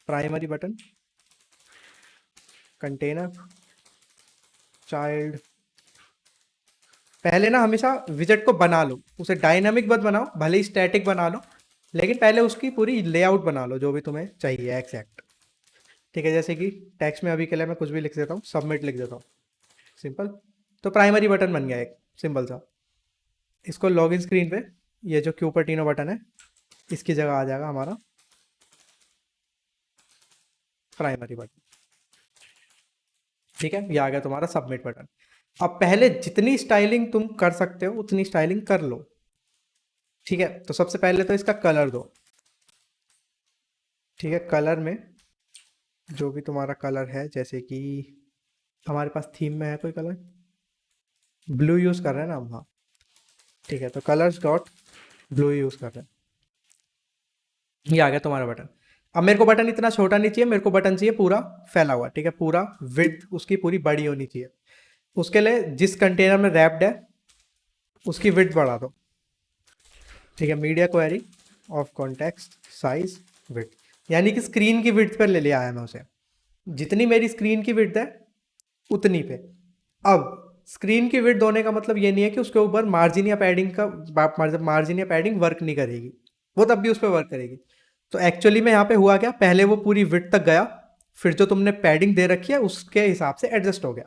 Primary button container child. पहले ना हमेशा विजेट को बना लो, उसे डायनामिक मत बनाओ, भले ही स्टैटिक बना लो, लेकिन पहले उसकी पूरी लेआउट बना लो जो भी तुम्हें चाहिए एग्जैक्ट। ठीक है, जैसे कि टेक्स्ट में अभी के लिए मैं कुछ भी लिख देता हूँ, सबमिट लिख देता हूँ, सिंपल। तो प्राइमरी बटन बन गया एक सिंपल सा। इसको लॉगिन स्क्रीन पे ये जो क्यूपर्टिनो बटन है इसकी जगह आ जाएगा हमारा प्राइमरी बटन। ठीक है, ये आ गया तुम्हारा सबमिट बटन। अब पहले जितनी स्टाइलिंग तुम कर सकते हो उतनी स्टाइलिंग कर लो। ठीक है, तो सबसे पहले तो इसका कलर दो। ठीक है, कलर में जो भी तुम्हारा कलर है, जैसे कि हमारे पास थीम में है कोई कलर, ब्लू यूज़ कर रहे हैं ना हम, हाँ। ठीक है, तो कलर्स डॉट ब्लू यूज़ कर रहे हैं। ये आ गया तुम्हारा बटन। अब मेरे को बटन इतना छोटा नहीं चाहिए, मेरे को बटन चाहिए पूरा फैला हुआ। ठीक है, पूरा विड्थ उसकी पूरी बड़ी होनी चाहिए। उसके लिए जिस कंटेनर में रैप्ड है उसकी विड्थ बढ़ा दो। ठीक है, media query of context size width, यानी कि स्क्रीन की विड्थ पर ले लिया है मैं उसे। जितनी मेरी स्क्रीन की विड्थ है उतनी पे। अब स्क्रीन की विड्थ होने का मतलब ये नहीं है कि उसके ऊपर मार्जिन या पैडिंग का मार्जिन या पैडिंग वर्क नहीं करेगी, वो तब भी उस पर वर्क करेगी। तो एक्चुअली में यहाँ पे हुआ क्या, पहले वो पूरी विड्थ तक गया, फिर जो तुमने पैडिंग दे रखी है उसके हिसाब से एडजस्ट हो गया।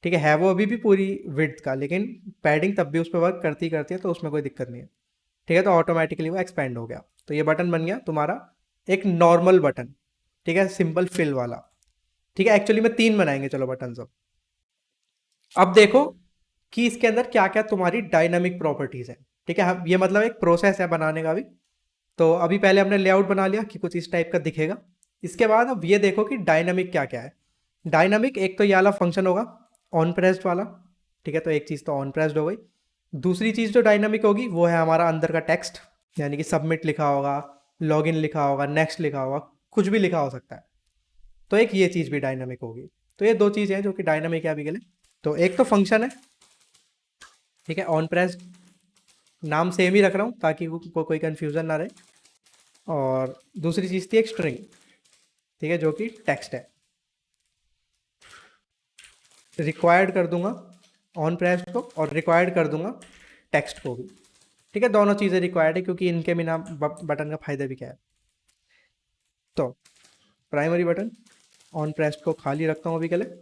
ठीक है वो अभी भी पूरी विड्थ का, लेकिन पैडिंग तब भी उस पर वर्क करती करती है, तो उसमें कोई दिक्कत नहीं है। ठीक है, तो ऑटोमेटिकली वो एक्सपेंड हो गया। तो ये बटन बन गया तुम्हारा एक नॉर्मल बटन। ठीक है, सिंपल फिल वाला। ठीक है, एक्चुअली में 3 बनाएंगे चलो बटन सब। अब देखो कि इसके अंदर क्या क्या तुम्हारी डायनामिक प्रॉपर्टीज है। ठीक है, ये मतलब एक प्रोसेस है बनाने का भी। तो अभी पहले हमने लेआउट बना लिया कि कुछ इस टाइप का दिखेगा। इसके बाद अब ये देखो कि डायनामिक क्या क्या है। डायनामिक एक तो ये वाला फंक्शन होगा ऑन प्रेस्ड वाला। ठीक है, तो एक चीज़ तो ऑन प्रेस्ड हो गई। दूसरी चीज़ जो डायनामिक होगी वो है हमारा अंदर का टेक्स्ट, यानी कि सबमिट लिखा होगा, लॉगिन लिखा होगा, नेक्स्ट लिखा होगा, कुछ भी लिखा हो सकता है। तो एक ये चीज़ भी डायनामिक होगी। तो ये दो चीज़ें हैं जो कि डायनामिक है अभी के लिए। तो एक तो फंक्शन है, ठीक है, ऑन प्रेस, नाम सेम ही रख रहा हूँ ताकि कोई कन्फ्यूज़न ना रहे। और दूसरी चीज़ थी एक स्ट्रिंग, ठीक है, जो कि टेक्स्ट है। रिक्वायर्ड कर दूंगा ऑन प्रेस को और रिक्वायर्ड कर दूंगा टेक्स्ट को भी। ठीक है, दोनों चीज़ें रिक्वायर्ड है क्योंकि इनके बिना बटन का फायदा भी क्या है। तो प्राइमरी बटन ऑन प्रेस्ट को खाली रखता हूँ अभी के लिए,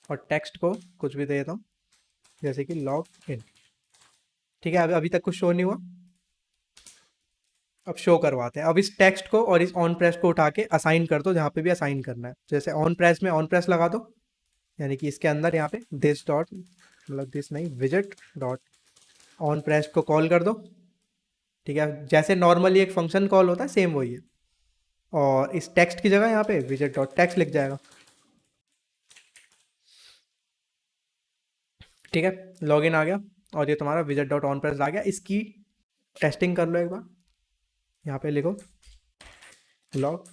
और टेक्स्ट को कुछ भी दे देता हूँ, जैसे कि लॉग इन। ठीक है, अभी तक कुछ शो नहीं हुआ, अब शो करवाते हैं। अब इस टेक्स्ट को और इस ऑन प्रेस को उठा के असाइन कर दो जहाँ पे भी असाइन करना है। जैसे ऑन प्रेस में ऑन प्रेस लगा दो, यानी कि इसके अंदर यहाँ पे दिस डॉट, मतलब दिस नहीं, विजिट डॉट ऑन प्रेस को कॉल कर दो। ठीक है, जैसे नॉर्मली एक फंक्शन कॉल होता है सेम वही है, और इस टेक्स्ट की जगह यहाँ पे विजिट डॉट टेक्स्ट लिख जाएगा। ठीक है, लॉगिन आ गया और ये तुम्हारा विजिट डॉट ऑन प्रेस आ गया। इसकी टेस्टिंग कर लो एक बार, यहाँ पे लिखो लॉग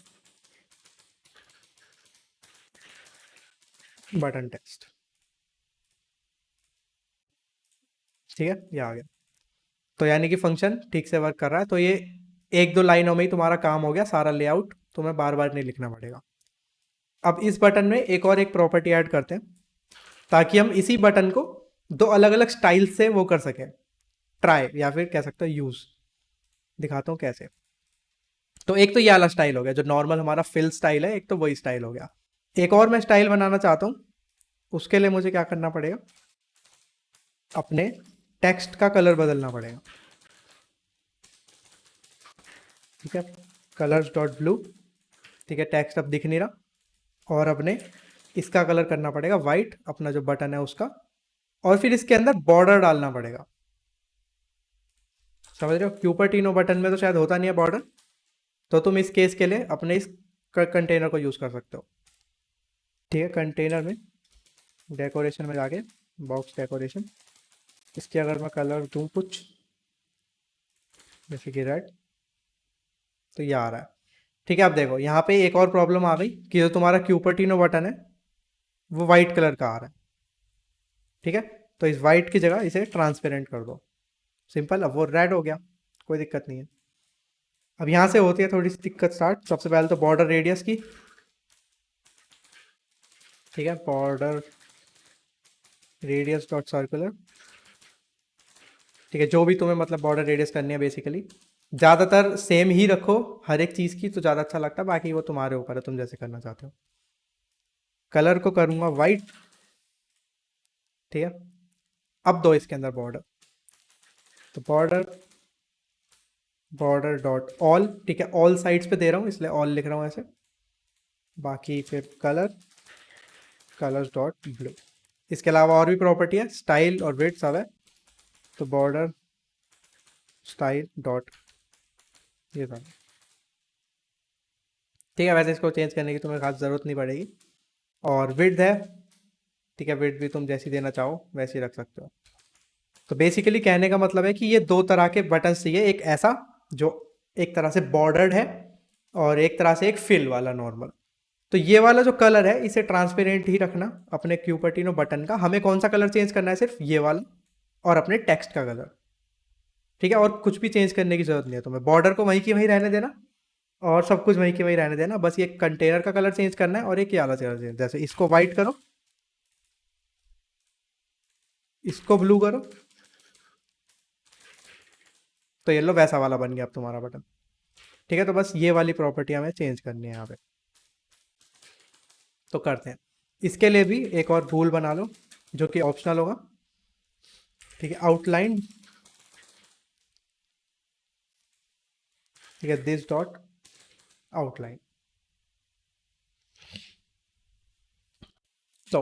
बटन टेक्स्ट। ठीक है, ये आ गया, तो यानी कि फंक्शन ठीक से वर्क कर रहा है। तो ये एक दो लाइनों में ही तुम्हारा काम हो गया, सारा लेआउट तुम्हें बार बार नहीं लिखना पड़ेगा। अब इस बटन में एक प्रॉपर्टी ऐड करते हैं, ताकि हम इसी बटन को दो अलग अलग स्टाइल से वो कर सकें, ट्राई या फिर कह सकते हो यूज। दिखाता हूँ कैसे। तो एक तो ये वाला स्टाइल हो गया जो नॉर्मल हमारा फिल स्टाइल है, एक तो वही स्टाइल हो गया। एक और मैं स्टाइल बनाना चाहता हूँ, उसके लिए मुझे क्या करना पड़ेगा, अपने टेक्स्ट का कलर बदलना पड़ेगा। ठीक है, कलर्स डॉट ब्लू। ठीक है, टेक्स्ट अब दिख नहीं रहा, और अपने इसका कलर करना पड़ेगा वाइट, अपना जो बटन है उसका, और फिर इसके अंदर बॉर्डर डालना पड़ेगा। समझ रहे हो, क्यूपर्टिनो बटन में तो शायद होता नहीं है बॉर्डर, तो तुम इस केस के लिए अपने इस कंटेनर को यूज कर सकते हो। ठीक है, कंटेनर में डेकोरेशन में जाके बॉक्स डेकोरेशन, इसके अगर मैं कलर दूं कुछ जैसे कि रेड, तो ये आ रहा है। ठीक है, अब देखो यहाँ पे एक और प्रॉब्लम आ गई कि जो तुम्हारा क्यूपर्टिनो बटन है वो वाइट कलर का आ रहा है। ठीक है, तो इस वाइट की जगह इसे ट्रांसपेरेंट कर दो, सिंपल। अब वो रेड हो गया, कोई दिक्कत नहीं है। अब यहाँ से होती है थोड़ी सी दिक्कत स्टार्ट। सबसे पहले तो बॉर्डर रेडियस की। ठीक है, बॉर्डर रेडियस डॉट सर्कुलर। ठीक है, जो भी तुम्हें मतलब बॉर्डर रेडियस करनी है बेसिकली, ज़्यादातर सेम ही रखो हर एक चीज़ की, तो ज़्यादा अच्छा लगता है। बाकी वो तुम्हारे ऊपर है, तुम जैसे करना चाहते हो। कलर को करूँगा वाइट। ठीक है, अब दो इसके अंदर बॉर्डर, तो बॉर्डर बॉर्डर डॉट ऑल। ठीक है, ऑल साइड्स पे दे रहा हूँ इसलिए ऑल लिख रहा हूँ ऐसे। बाकी फिर कलर्स डॉट ब्लू। इसके अलावा और भी प्रॉपर्टी है, स्टाइल और विड्थ सब है, तो बॉर्डर स्टाइल डॉट ये सब। ठीक है, वैसे इसको चेंज करने की तुम्हें खास ज़रूरत नहीं पड़ेगी। और विड्थ है, ठीक है, विड्थ भी तुम जैसी देना चाहो वैसी रख सकते हो। तो बेसिकली कहने का मतलब है कि ये दो तरह के बटन्स चाहिए, एक ऐसा जो एक तरह से बॉर्डर्ड है, और एक तरह से एक फिल वाला नॉर्मल। तो ये वाला जो कलर है इसे ट्रांसपेरेंट ही रखना अपने क्यूपर्टिनो बटन का। हमें कौन सा कलर चेंज करना है, सिर्फ ये वाला और अपने टेक्स्ट का कलर। ठीक है, और कुछ भी चेंज करने की जरूरत नहीं है तुम्हें, बॉर्डर को वहीं की वहीं रहने देना, और सब कुछ वहीं की वहीं रहने देना। बस ये कंटेनर का कलर चेंज करना है, और एक ये वाला कलर चेंज, जैसे इसको व्हाइट करो, इसको ब्लू करो, तो ये लो वैसा वाला बन गया अब तुम्हारा बटन। ठीक है, तो बस ये वाली प्रॉपर्टी हमें चेंज करनी है यहाँ पे, तो करते हैं। इसके लिए भी एक और रूल बना लो जो कि ऑप्शनल होगा। ठीक है, आउटलाइन। ठीक है, दिस डॉट आउटलाइन। तो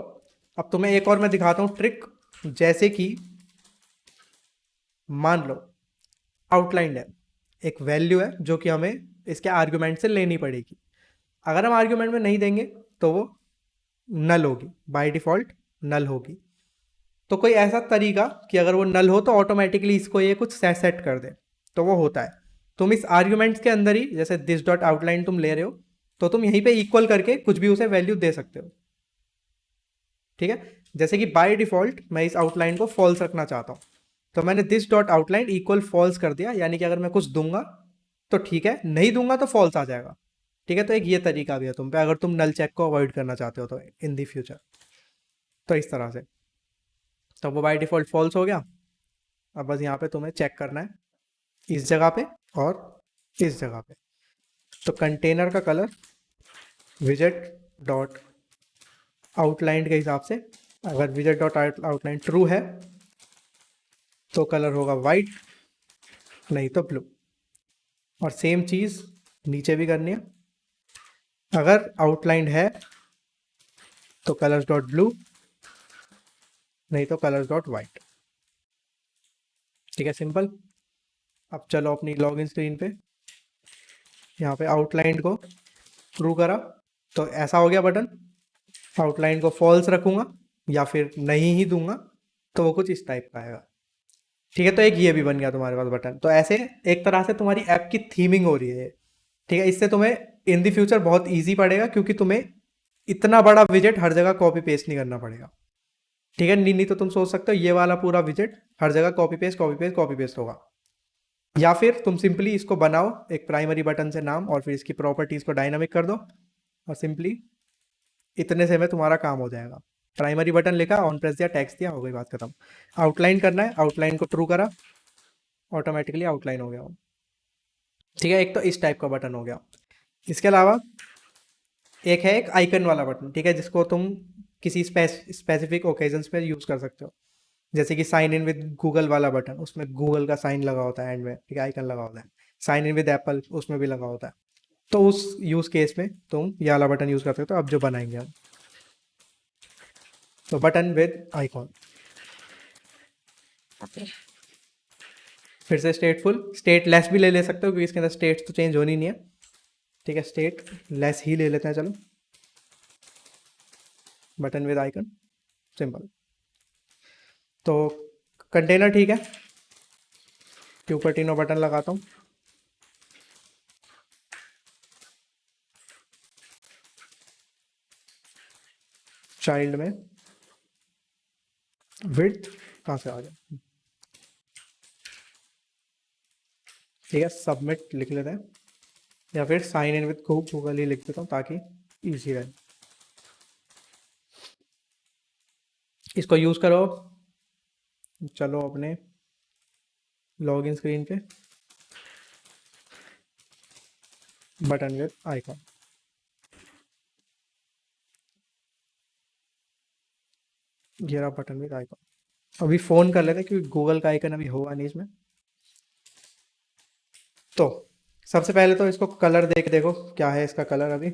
अब तुम्हें एक और मैं दिखाता हूँ ट्रिक। जैसे कि मान लो आउटलाइन है, एक वैल्यू है जो कि हमें इसके आर्ग्यूमेंट से लेनी पड़ेगी। अगर हम आर्ग्यूमेंट में नहीं देंगे तो वो नल होगी, बाय डिफॉल्ट नल होगी। तो कोई ऐसा तरीका कि अगर वो नल हो तो ऑटोमेटिकली इसको ये कुछ सेट कर दे, तो वो होता है। तुम इस आर्ग्यूमेंट्स के अंदर ही, जैसे दिस डॉट आउटलाइन तुम ले रहे हो, तो तुम यहीं पे इक्वल करके कुछ भी उसे वैल्यू दे सकते हो। ठीक है, जैसे कि बाय डिफॉल्ट मैं इस आउटलाइन को फॉल्स रखना चाहता हूँ, तो मैंने this dot outline equal false कर दिया, यानी कि अगर मैं कुछ दूंगा तो ठीक है, नहीं दूंगा तो फॉल्स आ जाएगा। ठीक है, तो एक ये तरीका भी है तुम पे, अगर तुम नल चेक को अवॉइड करना चाहते हो तो इन दी फ्यूचर, तो इस तरह से। तो वो बाय डिफॉल्ट फॉल्स हो गया। अब बस यहाँ पे तुम्हें चेक करना है इस जगह पे और इस जगह पे। तो कंटेनर का कलर विजेट डॉट आउटलाइन के हिसाब से, अगर विजेट डॉट आउटलाइन ट्रू है तो कलर होगा वाइट, नहीं तो ब्लू। और सेम चीज़ नीचे भी करनी है, अगर आउटलाइन है तो कलर्स डॉट ब्लू, नहीं तो कलर्स डॉट वाइट। ठीक है, सिंपल। अब चलो अपनी लॉगिन स्क्रीन पे, यहाँ पे आउटलाइन को ट्रू करा तो ऐसा हो गया बटन। आउटलाइन को फॉल्स रखूंगा या फिर नहीं ही दूंगा तो वो कुछ इस टाइप का आएगा। ठीक है, तो एक ये भी बन गया तुम्हारे पास बटन। तो ऐसे एक तरह से तुम्हारी ऐप की थीमिंग हो रही है। ठीक है, इससे तुम्हें इन द फ्यूचर बहुत ईजी पड़ेगा, क्योंकि तुम्हें इतना बड़ा विजेट हर जगह कॉपी पेस्ट नहीं करना पड़ेगा। ठीक है, नहीं तो तुम सोच सकते हो ये वाला पूरा विजेट हर जगह copy paste copy paste copy paste होगा, या फिर तुम सिंपली इसको बनाओ एक प्राइमरी बटन से नाम, और फिर इसकी प्रॉपर्टीज को डायनामिक कर दो, और सिंपली इतने से में तुम्हारा काम हो जाएगा। प्राइमरी बटन लिखा, ऑन प्रेस दिया, टेक्स्ट दिया, हो गई बात खत्म। आउटलाइन करना है, आउटलाइन को ट्रू करा, ऑटोमेटिकली आउटलाइन हो गया वो। ठीक है, एक तो इस टाइप का बटन हो गया। इसके अलावा एक है एक आइकन वाला बटन, ठीक है, जिसको तुम किसी स्पेसिफिक ओकेजन्स पे यूज़ कर सकते हो। जैसे कि साइन इन विद गूगल वाला बटन, उसमें गूगल का साइन लगा होता है एंड में, ठीक है, आइकन लगा होता है। साइन इन विद एप्पल, उसमें भी लगा होता है। तो उस यूज़ केस में तुम ये वाला बटन यूज़ कर सकते हो। अब जो बनाएंगे हम, तो बटन विद आइकॉन, फिर से स्टेटफुल, स्टेट लेस भी ले सकते हो, क्योंकि इसके अंदर स्टेट्स तो चेंज होनी नहीं है। ठीक है, स्टेट लेस ही ले लेते हैं, चलो। Button with icon, simple. तो कंटेनर ठीक है, क्यूपर्टिनो बटन लगाता हूँ। चाइल्ड में विड्थ कहाँ से आ गया, ठीक है, सबमिट लिख लेते हैं, या फिर साइन इन विद गूगल ही लिख देता हूँ ताकि इजी रहे। इसको यूज़ करो। चलो अपने लॉगिन स्क्रीन पे, बटन विद आइकॉन, ये रहा बटन विद आइकॉन। अभी फ़ोन कर लेते हैं, क्योंकि गूगल का आइकन अभी होगा नहीं इसमें। तो सबसे पहले तो इसको कलर देख देखो क्या है इसका कलर अभी।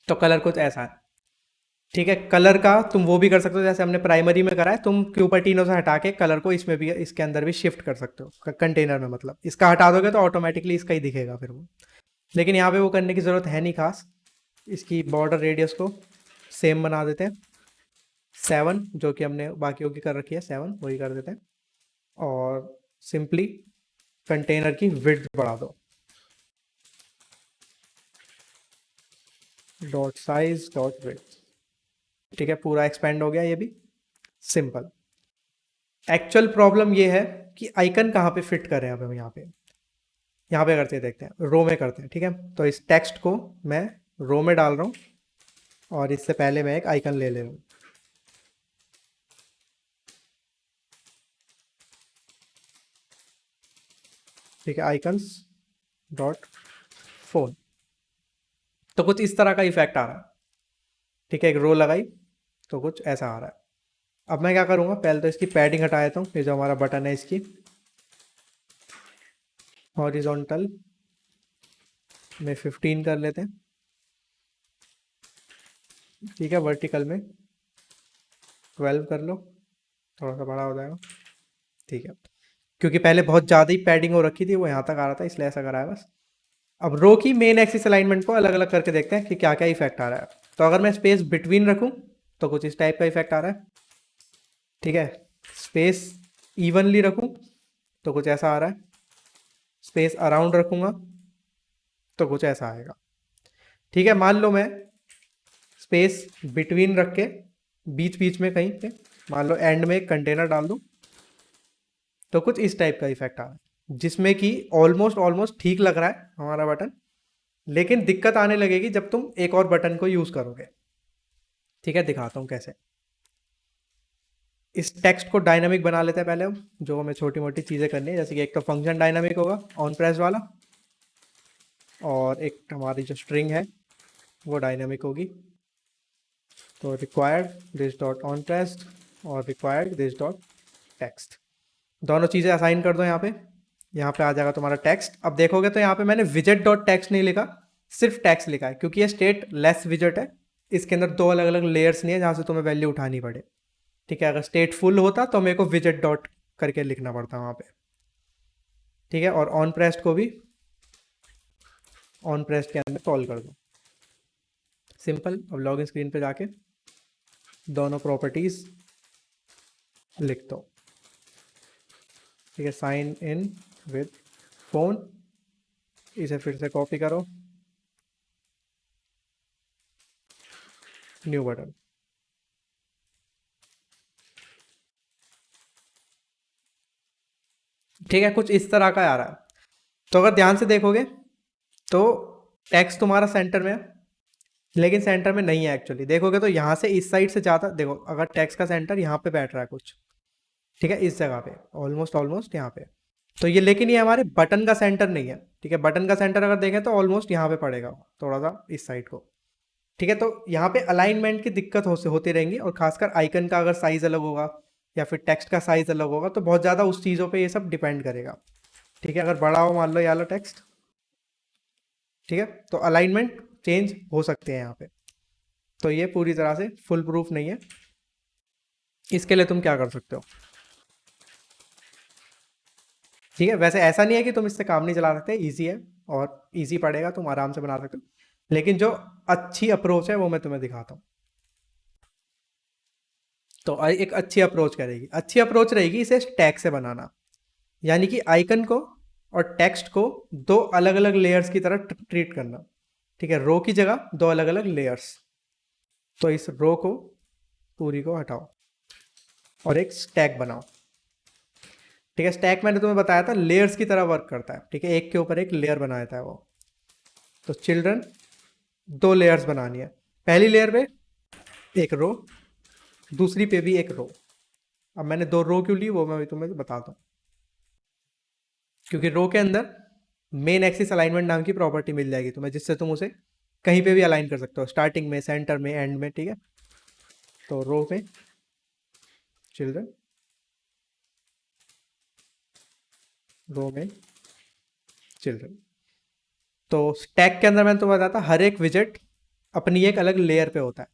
तो कलर कुछ ऐसा है। ठीक है, कलर का तुम वो भी कर सकते हो जैसे हमने प्राइमरी में करा है, तुम क्यूपर्टिनो से हटा के कलर को इसमें भी, इसके अंदर भी शिफ्ट कर सकते हो कंटेनर में। मतलब इसका हटा दोगे तो ऑटोमेटिकली इसका ही दिखेगा फिर वो, लेकिन यहाँ पे वो करने की ज़रूरत है नहीं खास। इसकी बॉर्डर रेडियस को सेम बना देते हैं, 7, जो कि हमने बाकियों की कर रखी है 7, वही कर देते हैं। और सिंपली कंटेनर की विड्थ बढ़ा दो, डॉट साइज डॉट विड्थ। ठीक है, पूरा एक्सपेंड हो गया ये भी, सिंपल। एक्चुअल प्रॉब्लम ये है कि आइकन कहाँ पे फिट करें। अब हम यहाँ पे करते हैं, देखते हैं, रो में करते हैं। ठीक है, तो इस टेक्स्ट को मैं रो में डाल रहा हूँ, और इससे पहले मैं एक आइकन ले रहा हूँ। ठीक है, आइकन्स डॉट फोन, तो कुछ इस तरह का इफेक्ट आ रहा है। ठीक है, एक रो लगाई तो कुछ ऐसा आ रहा है। अब मैं क्या करूँगा, पहले तो इसकी पैडिंग हटा देता हूँ। ये जो हमारा बटन है इसकी हॉरिजॉन्टल में 15 कर लेते हैं। ठीक है, वर्टिकल में 12 कर लो, थोड़ा सा बड़ा हो जाएगा। ठीक है, क्योंकि पहले बहुत ज़्यादा ही पैडिंग हो रखी थी, वो यहाँ तक आ रहा था, इसलिए ऐसा करा है बस। अब रो की मेन एक्सिस अलाइनमेंट को अलग अलग करके देखते हैं कि क्या क्या इफेक्ट आ रहा है। तो अगर मैं स्पेस बिटवीन रखूँ तो कुछ इस टाइप का इफेक्ट आ रहा है। ठीक है, स्पेस इवनली रखूँ तो कुछ ऐसा आ रहा है। स्पेस अराउंड रखूँगा तो कुछ ऐसा आएगा। ठीक है, मान लो मैं स्पेस बिटवीन रख के बीच बीच में कहीं पे, मान लो एंड में एक कंटेनर डाल दूँ, तो कुछ इस टाइप का इफेक्ट आ रहा है, जिसमें कि ऑलमोस्ट ऑलमोस्ट ठीक लग रहा है हमारा बटन। लेकिन दिक्कत आने लगेगी जब तुम एक और बटन को यूज़ करोगे। ठीक है, दिखाता हूँ कैसे। इस टेक्स्ट को डायनामिक बना लेते हैं पहले हम, जो हमें छोटी मोटी चीज़ें करनी है। जैसे कि एक तो फंक्शन डायनामिक होगा ऑन प्रेस वाला, और एक हमारी जो स्ट्रिंग है वो डायनेमिक होगी। तो required this dot on test और रिक्वायर्ड दिस डॉट टेक्स्ट, दोनों चीज़ें असाइन कर दो यहाँ पे। यहाँ पे आ जाएगा तुम्हारा टेक्स्ट। अब देखोगे तो यहाँ पे मैंने विजेट डॉट टेक्स्ट नहीं लिखा, सिर्फ टेक्स्ट लिखा है, क्योंकि ये स्टेट लेस विजेट है। इसके अंदर दो अलग अलग लेयर्स नहीं है जहाँ से तुम्हें वैल्यू उठानी पड़े। ठीक है, अगर स्टेट फुल होता तो मेरे को विजेट डॉट करके लिखना पड़ता वहाँ पे। ठीक है, और ऑन प्रेस्ड को भी ऑन प्रेस्ड के अंदर कॉल कर दो, सिंपल। अब लॉगिन स्क्रीन पे जाके दोनों प्रॉपर्टीज लिख दो। ठीक है, साइन इन विद फोन, इसे फिर से कॉपी करो, न्यू बटन। ठीक है, कुछ इस तरह का आ रहा है। तो अगर ध्यान से देखोगे तो टेक्स्ट तुम्हारा सेंटर में है, लेकिन सेंटर में नहीं है एक्चुअली। देखोगे तो यहाँ से इस साइड से ज़्यादा, देखो अगर टेक्स्ट का सेंटर यहाँ पे बैठ रहा है कुछ, ठीक है, इस जगह पे ऑलमोस्ट ऑलमोस्ट यहाँ पे, तो ये, लेकिन ये हमारे बटन का सेंटर नहीं है। ठीक है, बटन का सेंटर अगर देखें तो ऑलमोस्ट यहाँ पे पड़ेगा, थोड़ा सा इस साइड को। ठीक है, तो यहाँ पे अलाइनमेंट की दिक्कत होती रहेंगी, और खासकर आइकन का अगर साइज अलग होगा या फिर टेक्स्ट का साइज अलग होगा तो बहुत ज़्यादा उस चीज़ों पे ये सब डिपेंड करेगा। ठीक है, अगर बड़ा हो मान लो ये वाला टेक्स्ट, ठीक है, तो अलाइनमेंट चेंज हो सकते हैं यहाँ पे। तो ये पूरी तरह से फुल प्रूफ नहीं है। इसके लिए तुम क्या कर सकते हो, ठीक है, वैसे ऐसा नहीं है कि तुम इससे काम नहीं चला सकते, ईजी है और ईजी पड़ेगा, तुम आराम से बना सकते हो। लेकिन जो अच्छी अप्रोच है वो मैं तुम्हें दिखाता हूँ। तो एक अच्छी अप्रोच करेगी, अच्छी अप्रोच रहेगी इसे टैग से बनाना, यानी कि आइकन को और टेक्स्ट को दो अलग अलग लेयर्स की तरह ट्रीट करना। ठीक है, रो की जगह दो अलग अलग लेयर्स। तो इस रो को पूरी को हटाओ और एक स्टैक बनाओ। ठीक है, स्टैक मैंने तुम्हें बताया था लेयर्स की तरह वर्क करता है। ठीक है, एक के ऊपर एक लेयर बनाया था वो। तो चिल्ड्रन दो लेयर्स बनानी है, पहली लेयर पे एक रो, दूसरी पे भी एक रो। अब मैंने दो रो क्यों ली वो मैं तुम्हें बताता हूँ। क्योंकि रो के अंदर मेन एक्सिस अलाइनमेंट नाम की प्रॉपर्टी मिल जाएगी तुम्हें, जिससे तुम उसे कहीं पे भी अलाइन कर सकते हो, स्टार्टिंग में, सेंटर में, एंड में। ठीक है, तो रो में चिल्ड्रन, रो में चिल्ड्रन। तो स्टैक के अंदर मैंने तुम्हें बताया था हर एक विजेट अपनी एक अलग लेयर पे होता है।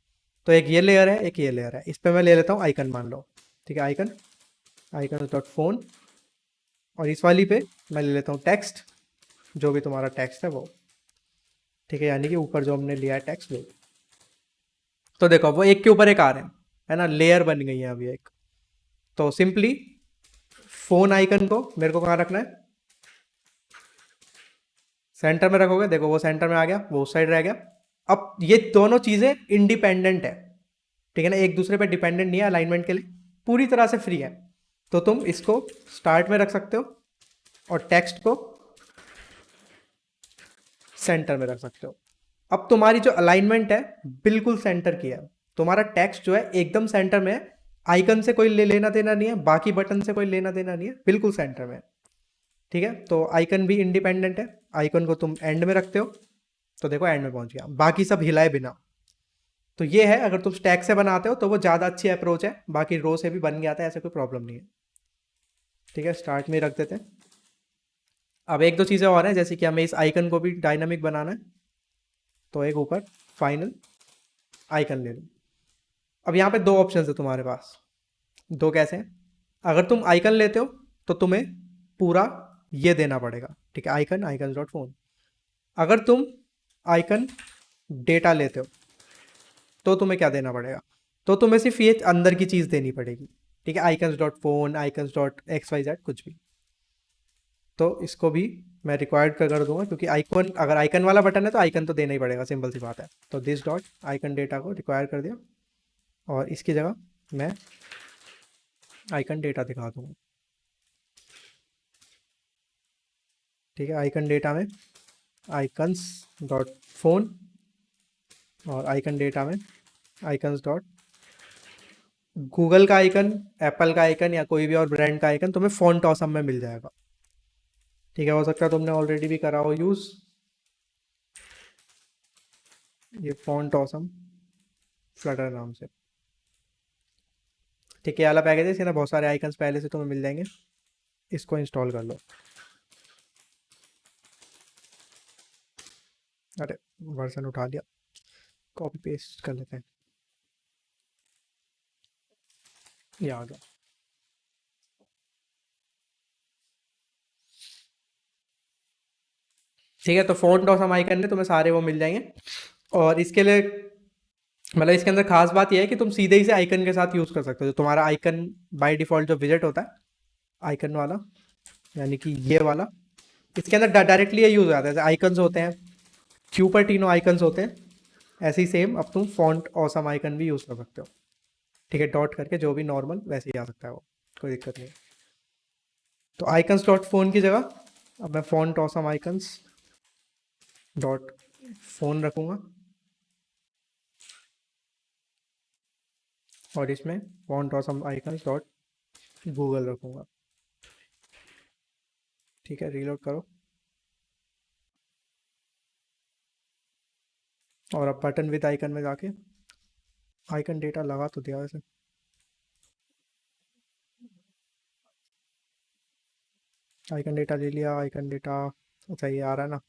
तो एक ये लेयर है, एक ये लेयर है। इस पे मैं ले लेता हूँ आइकन, मान लो। ठीक है, आइकन, आइकन डॉट फोन, और इस वाली पे मैं ले लेता हूँ टेक्स्ट, जो भी तुम्हारा टेक्स्ट है वो। ठीक है, यानी कि ऊपर जो हमने लिया है टेक्स्ट वो। तो देखो वो एक के ऊपर एक आ रहे हैं, है ना, लेयर बन गई है अभी एक। तो सिंपली फोन आइकन को मेरे को कहाँ रखना है, सेंटर में रखोगे। देखो वो सेंटर में आ गया, वो उस साइड रह गया। अब ये दोनों चीजें इंडिपेंडेंट है, ठीक है ना, एक दूसरे पे डिपेंडेंट नहीं है, अलाइनमेंट के लिए पूरी तरह से फ्री है। तो तुम इसको स्टार्ट में रख सकते हो और टेक्स्ट को सेंटर में रख सकते हो। अब तुम्हारी जो अलाइनमेंट है बिल्कुल सेंटर की है, तुम्हारा टेक्स्ट जो है एकदम सेंटर में है, आइकन से कोई लेना देना नहीं है, बाकी बटन से कोई लेना देना नहीं है, बिल्कुल सेंटर में। ठीक है, तो आइकन भी इंडिपेंडेंट है, आइकन को तुम एंड में रखते हो तो देखो एंड में पहुंच गया, बाकी सब हिलाए बिना। तो ये है, अगर तुम स्टैक से बनाते हो तो वो ज़्यादा अच्छी अप्रोच है, बाकी रो से भी बन गया था, ऐसे कोई प्रॉब्लम नहीं है। ठीक है, स्टार्ट में रख देते हैं। अब एक दो चीज़ें और हैं, जैसे कि हमें इस आइकन को भी डायनामिक बनाना है, तो एक ऊपर फाइनल आइकन ले लो। अब यहाँ पे दो ऑप्शन है तुम्हारे पास, दो कैसे हैं। अगर तुम आइकन लेते हो तो तुम्हें पूरा ये देना पड़ेगा। ठीक है, आइकन, आइकन डॉट फोन। अगर तुम आइकन डेटा लेते हो तो तुम्हें क्या देना पड़ेगा, तो तुम्हें सिर्फ ये अंदर की चीज़ देनी पड़ेगी। ठीक है, icons dot phone, icons dot X Y Z, कुछ भी। तो इसको भी मैं रिक्वायर्ड कर दूंगा, क्योंकि आइकन, अगर आइकन वाला बटन है तो आइकन तो देना ही पड़ेगा, सिंपल सी बात है। तो दिस डॉट आइकन डेटा को रिक्वायर कर दिया, और इसकी जगह मैं आइकन डेटा दिखा दूंगा। ठीक है, आइकन डेटा में आइकन्स डॉट फोन, और आइकन डेटा में आइकन्स डॉट गूगल का आइकन, एप्पल का आइकन, या कोई भी और ब्रांड का आइकन तुम्हें फॉन्ट ऑसम में मिल जाएगा। ठीक है, हो सकता है तुमने ऑलरेडी भी करा हो यूज़, ये फॉन्ट ऑसम फ्लटर नाम से। ठीक है, ये वाला पैकेज है, इसके अंदर बहुत सारे आइकन्स पहले से तुम्हें मिल जाएंगे, इसको इंस्टॉल कर लो। अरे, वर्जन उठा लिया, कॉपी पेस्ट कर लेते हैं, ये आ गया। ठीक है, तो फ़ॉन्ट ऑसम आइकन में तुम्हें सारे वो मिल जाएंगे। और इसके लिए मतलब इसके अंदर खास बात यह है कि तुम सीधे ही से आइकन के साथ यूज़ कर सकते हो। जो तुम्हारा आइकन बाय डिफ़ॉल्ट जो विजेट होता है आइकन वाला, यानी कि ये वाला, इसके अंदर डायरेक्टली ये यूज़ हो जाता है। जैसे आइकन्स होते हैं, क्यूपर्टिनो आइकन्स होते हैं, ऐसे ही सेम अब तुम फॉन्ट ऑसम आइकन भी यूज़ कर सकते हो। ठीक है, डॉट करके जो भी नॉर्मल वैसे ही आ सकता है वो, कोई दिक्कत नहीं है। तो आइकन्स डॉट फोन की जगह अब मैं font awesome icons dot phone रखूँगा, और इसमें font awesome icons dot Google रखूँगा। ठीक है, रीलोड करो, और अब बटन विद आइकन में जाके आइकन डेटा लगा तो दिया वैसे। आइकन डेटा ले लिया, आइकन डेटा, अच्छा ये आ रहा है ना,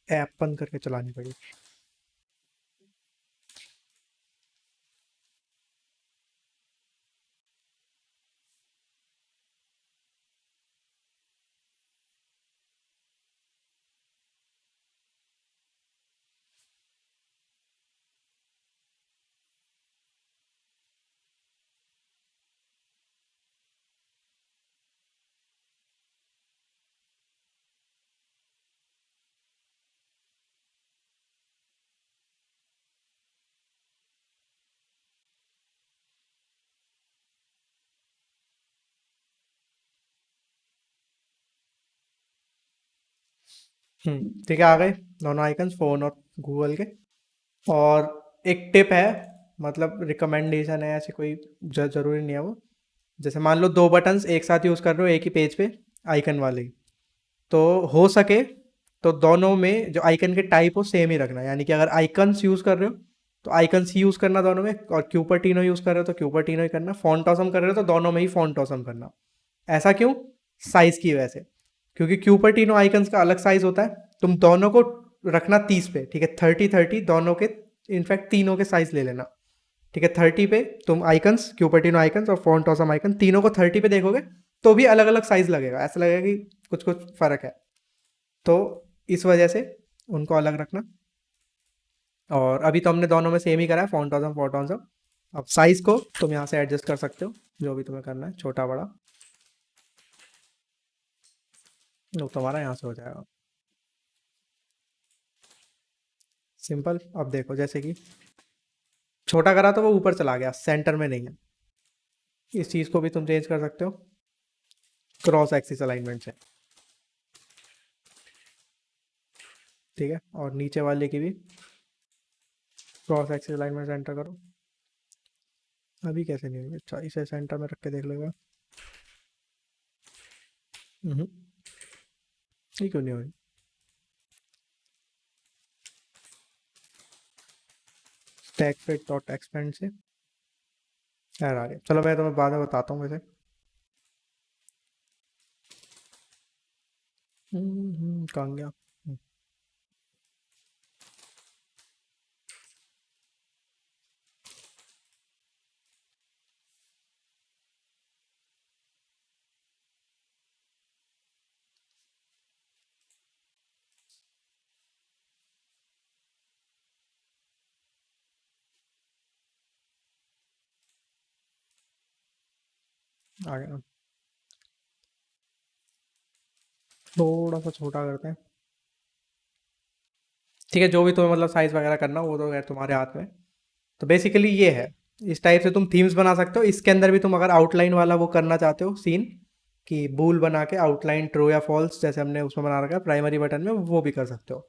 ऐप बंद करके चलानी पड़ेगी। ठीक है, आ गए दोनों आइकन्स, फ़ोन और गूगल के। और एक टिप है, मतलब रिकमेंडेशन है, ऐसे कोई ज़रूरी नहीं है वो। जैसे मान लो दो बटन्स एक साथ यूज़ कर रहे हो एक ही पेज पे, आइकन वाले ही, तो हो सके तो दोनों में जो आइकन के टाइप हो सेम ही रखना। यानी कि अगर आइकन्स यूज़ कर रहे हो तो आइकन्स ही यूज़ करना दोनों में, और क्यूपर्टिनो यूज़ कर रहे हो तो क्यूपर्टिनो ही करना, फॉन्ट ऑसम कर रहे हो तो दोनों में ही फॉन्ट ऑसम करना। ऐसा क्यों? साइज़ की वजह से। क्योंकि क्यूपर्टिनो आइकन्स का अलग साइज़ होता है, तुम दोनों को रखना 30 पे, ठीक है, 30-30 दोनों के, इनफैक्ट तीनों के साइज़ ले लेना। ठीक है, 30 पे तुम आइकन्स, क्यूपर्टिनो आइकन्स और फॉन्ट ऑसम आइकन तीनों को 30 पे देखोगे तो भी अलग अलग साइज़ लगेगा, ऐसा लगेगा कि कुछ कुछ फ़र्क है। तो इस वजह से उनको अलग रखना। और अभी तो हमने दोनों में सेम ही करा है, फॉन्ट ऑसम फॉन्ट ऑसम। अब साइज़ को तुम यहाँ से एडजस्ट कर सकते हो, जो भी तुम्हें करना है, छोटा बड़ा, जो तुम्हारा यहाँ से हो जाएगा सिंपल। अब देखो, जैसे कि छोटा करा तो वो ऊपर चला गया, सेंटर में नहीं है। इस चीज़ को भी तुम चेंज कर सकते हो क्रॉस एक्सिस अलाइनमेंट से। ठीक है, और नीचे वाले की भी क्रॉस एक्सिस अलाइनमेंट सेंटर करो। अभी कैसे नहीं हुई? अच्छा, इसे सेंटर में रख के देख लेगा। ये क्यों नहीं हुई? स्टैक फिट डॉट एक्सपेंड से एरर आ रही है। चलो मैं तुम्हें बाद में बताता हूँ वैसे। कहाँ गया? आ गया। थोड़ा सा छोटा करते हैं। ठीक है, जो भी तुम्हें मतलब साइज वगैरह करना हो वो तो खैर तुम्हारे हाथ में। तो बेसिकली ये है, इस टाइप से तुम थीम्स बना सकते हो। इसके अंदर भी तुम अगर आउटलाइन वाला वो करना चाहते हो सीन, कि बूल बना के आउटलाइन ट्रू या फॉल्स जैसे हमने उसमें बना रखा है प्राइमरी बटन में, वो भी कर सकते हो।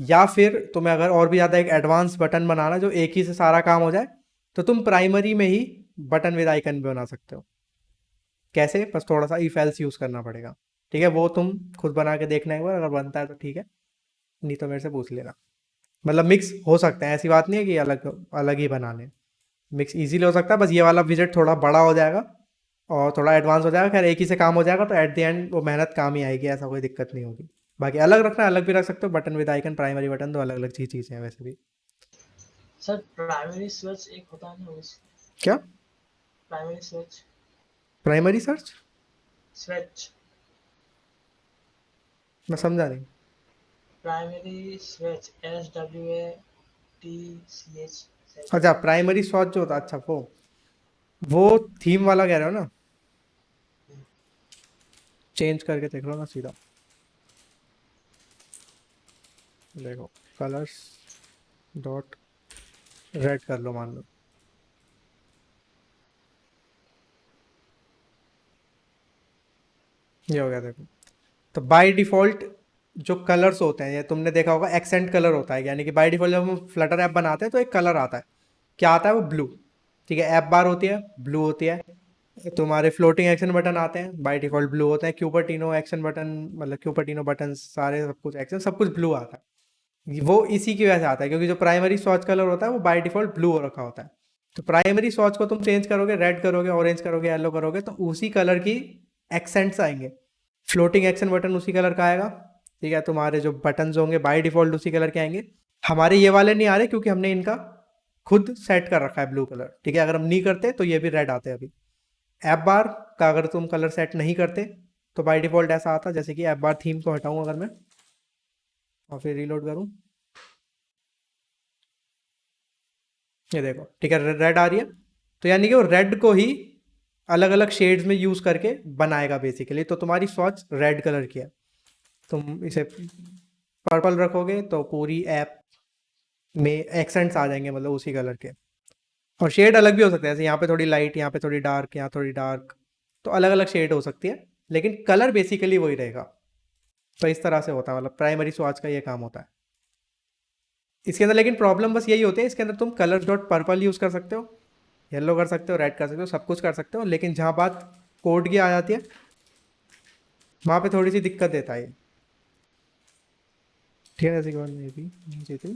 या फिर तुम्हें अगर और भी ज़्यादा एक एडवांस बटन बनाना जो एक ही से सारा काम हो जाए, तो तुम प्राइमरी में ही बटन विद आइकन भी बना सकते हो। कैसे? बस थोड़ा सा इफ एल्स यूज़ करना पड़ेगा। ठीक है, वो तुम खुद बना के देखना एक बार, अगर बनता है तो ठीक है, नहीं तो मेरे से पूछ लेना। मतलब मिक्स हो सकते हैं, ऐसी बात नहीं है कि अलग अलग ही बना लें, मिक्स इजीली हो सकता है। बस ये वाला विजेट थोड़ा बड़ा हो जाएगा और थोड़ा एडवांस हो जाएगा, खैर एक ही से काम हो जाएगा, तो एट द एंड वो मेहनत काम ही आएगी, ऐसा कोई दिक्कत नहीं होगी। बाकी अलग रखना है, अलग भी रख सकते हो, button with icon, primary button, दो अलग अलग चीज़ें हैं वैसे भी। सर प्राइमरी स्विच एक होता है ना, उस क्या? Primary switch, primary search? Switch, मैं समझा नहीं। Primary switch, SWATCH। अच्छा, प्राइमरी स्वॉच जो होता है, अच्छा वो थीम वाला कह रहे हो ना? चेंज करके देख लो ना सीधा, देखो, कलर्स डॉट रेड कर लो मान लो, ये हो गया देखो। तो बाय डिफ़ॉल्ट जो कलर्स होते हैं, ये तुमने देखा होगा एक्सेंट कलर होता है, यानी कि बाय डिफ़ॉल्ट जब हम फ्लटर ऐप बनाते हैं तो एक कलर आता है, क्या आता है वो ब्लू। ठीक है, ऐप बार होती है ब्लू होती है, तुम्हारे फ्लोटिंग एक्शन बटन आते हैं बाय डिफ़ॉल्ट ब्लू होते हैं, क्यूपर्टिनो एक्शन बटन, मतलब क्यूपर्टिनो बटन सारे सब कुछ एक्शन सब कुछ ब्लू आता है, वो इसी की वजह से आता है क्योंकि जो प्राइमरी स्वॉच कलर होता है वो बाय डिफ़ॉल्ट ब्लू हो रखा होता है। तो प्राइमरी स्वॉच को तुम चेंज करोगे, रेड करोगे, ऑरेंज करोगे, येलो करोगे, तो उसी कलर की एक्सेंट्स आएंगे। फ्लोटिंग एक्शन बटन उसी कलर का आएगा। ठीक है, तुम्हारे जो बटन्स होंगे बाय डिफ़ॉल्ट उसी कलर के आएंगे। हमारे ये वाले नहीं आ रहे क्योंकि हमने इनका खुद सेट कर रखा है ब्लू कलर। ठीक है, अगर हम नहीं करते तो ये भी रेड आते अभी। ऐप बार का अगर तुम कलर सेट नहीं करते तो बाय डिफ़ॉल्ट ऐसा आता, जैसे कि ऐप बार थीम को हटाऊं अगर मैं और फिर रीलोड करूं, ये देखो, ठीक है, रेड आ रही है। तो यानी कि वो रेड को ही अलग अलग शेड्स में यूज़ करके बनाएगा बेसिकली, तो तुम्हारी स्वॉच रेड कलर की है। तुम इसे पर्पल रखोगे तो पूरी ऐप में एक्सेंट्स आ जाएंगे, मतलब उसी कलर के। और शेड अलग भी हो सकते हैं, जैसे यहाँ पे थोड़ी लाइट, यहाँ पे थोड़ी डार्क, यहाँ थोड़ी डार्क, तो अलग अलग शेड हो सकती है, लेकिन कलर बेसिकली वही रहेगा। तो इस तरह से होता है, मतलब प्राइमरी स्वॉच का ये काम होता है इसके अंदर। लेकिन प्रॉब्लम बस यही होती है, इसके अंदर तुम कलर्स डॉट पर्पल यूज़ कर सकते हो, येलो कर सकते हो, रेड कर सकते हो, सब कुछ कर सकते हो, लेकिन जहाँ बात कोड की आ जाती है वहाँ पे थोड़ी सी दिक्कत देता है ये। ठीक है, जैसे कि मे बी नीचे थी,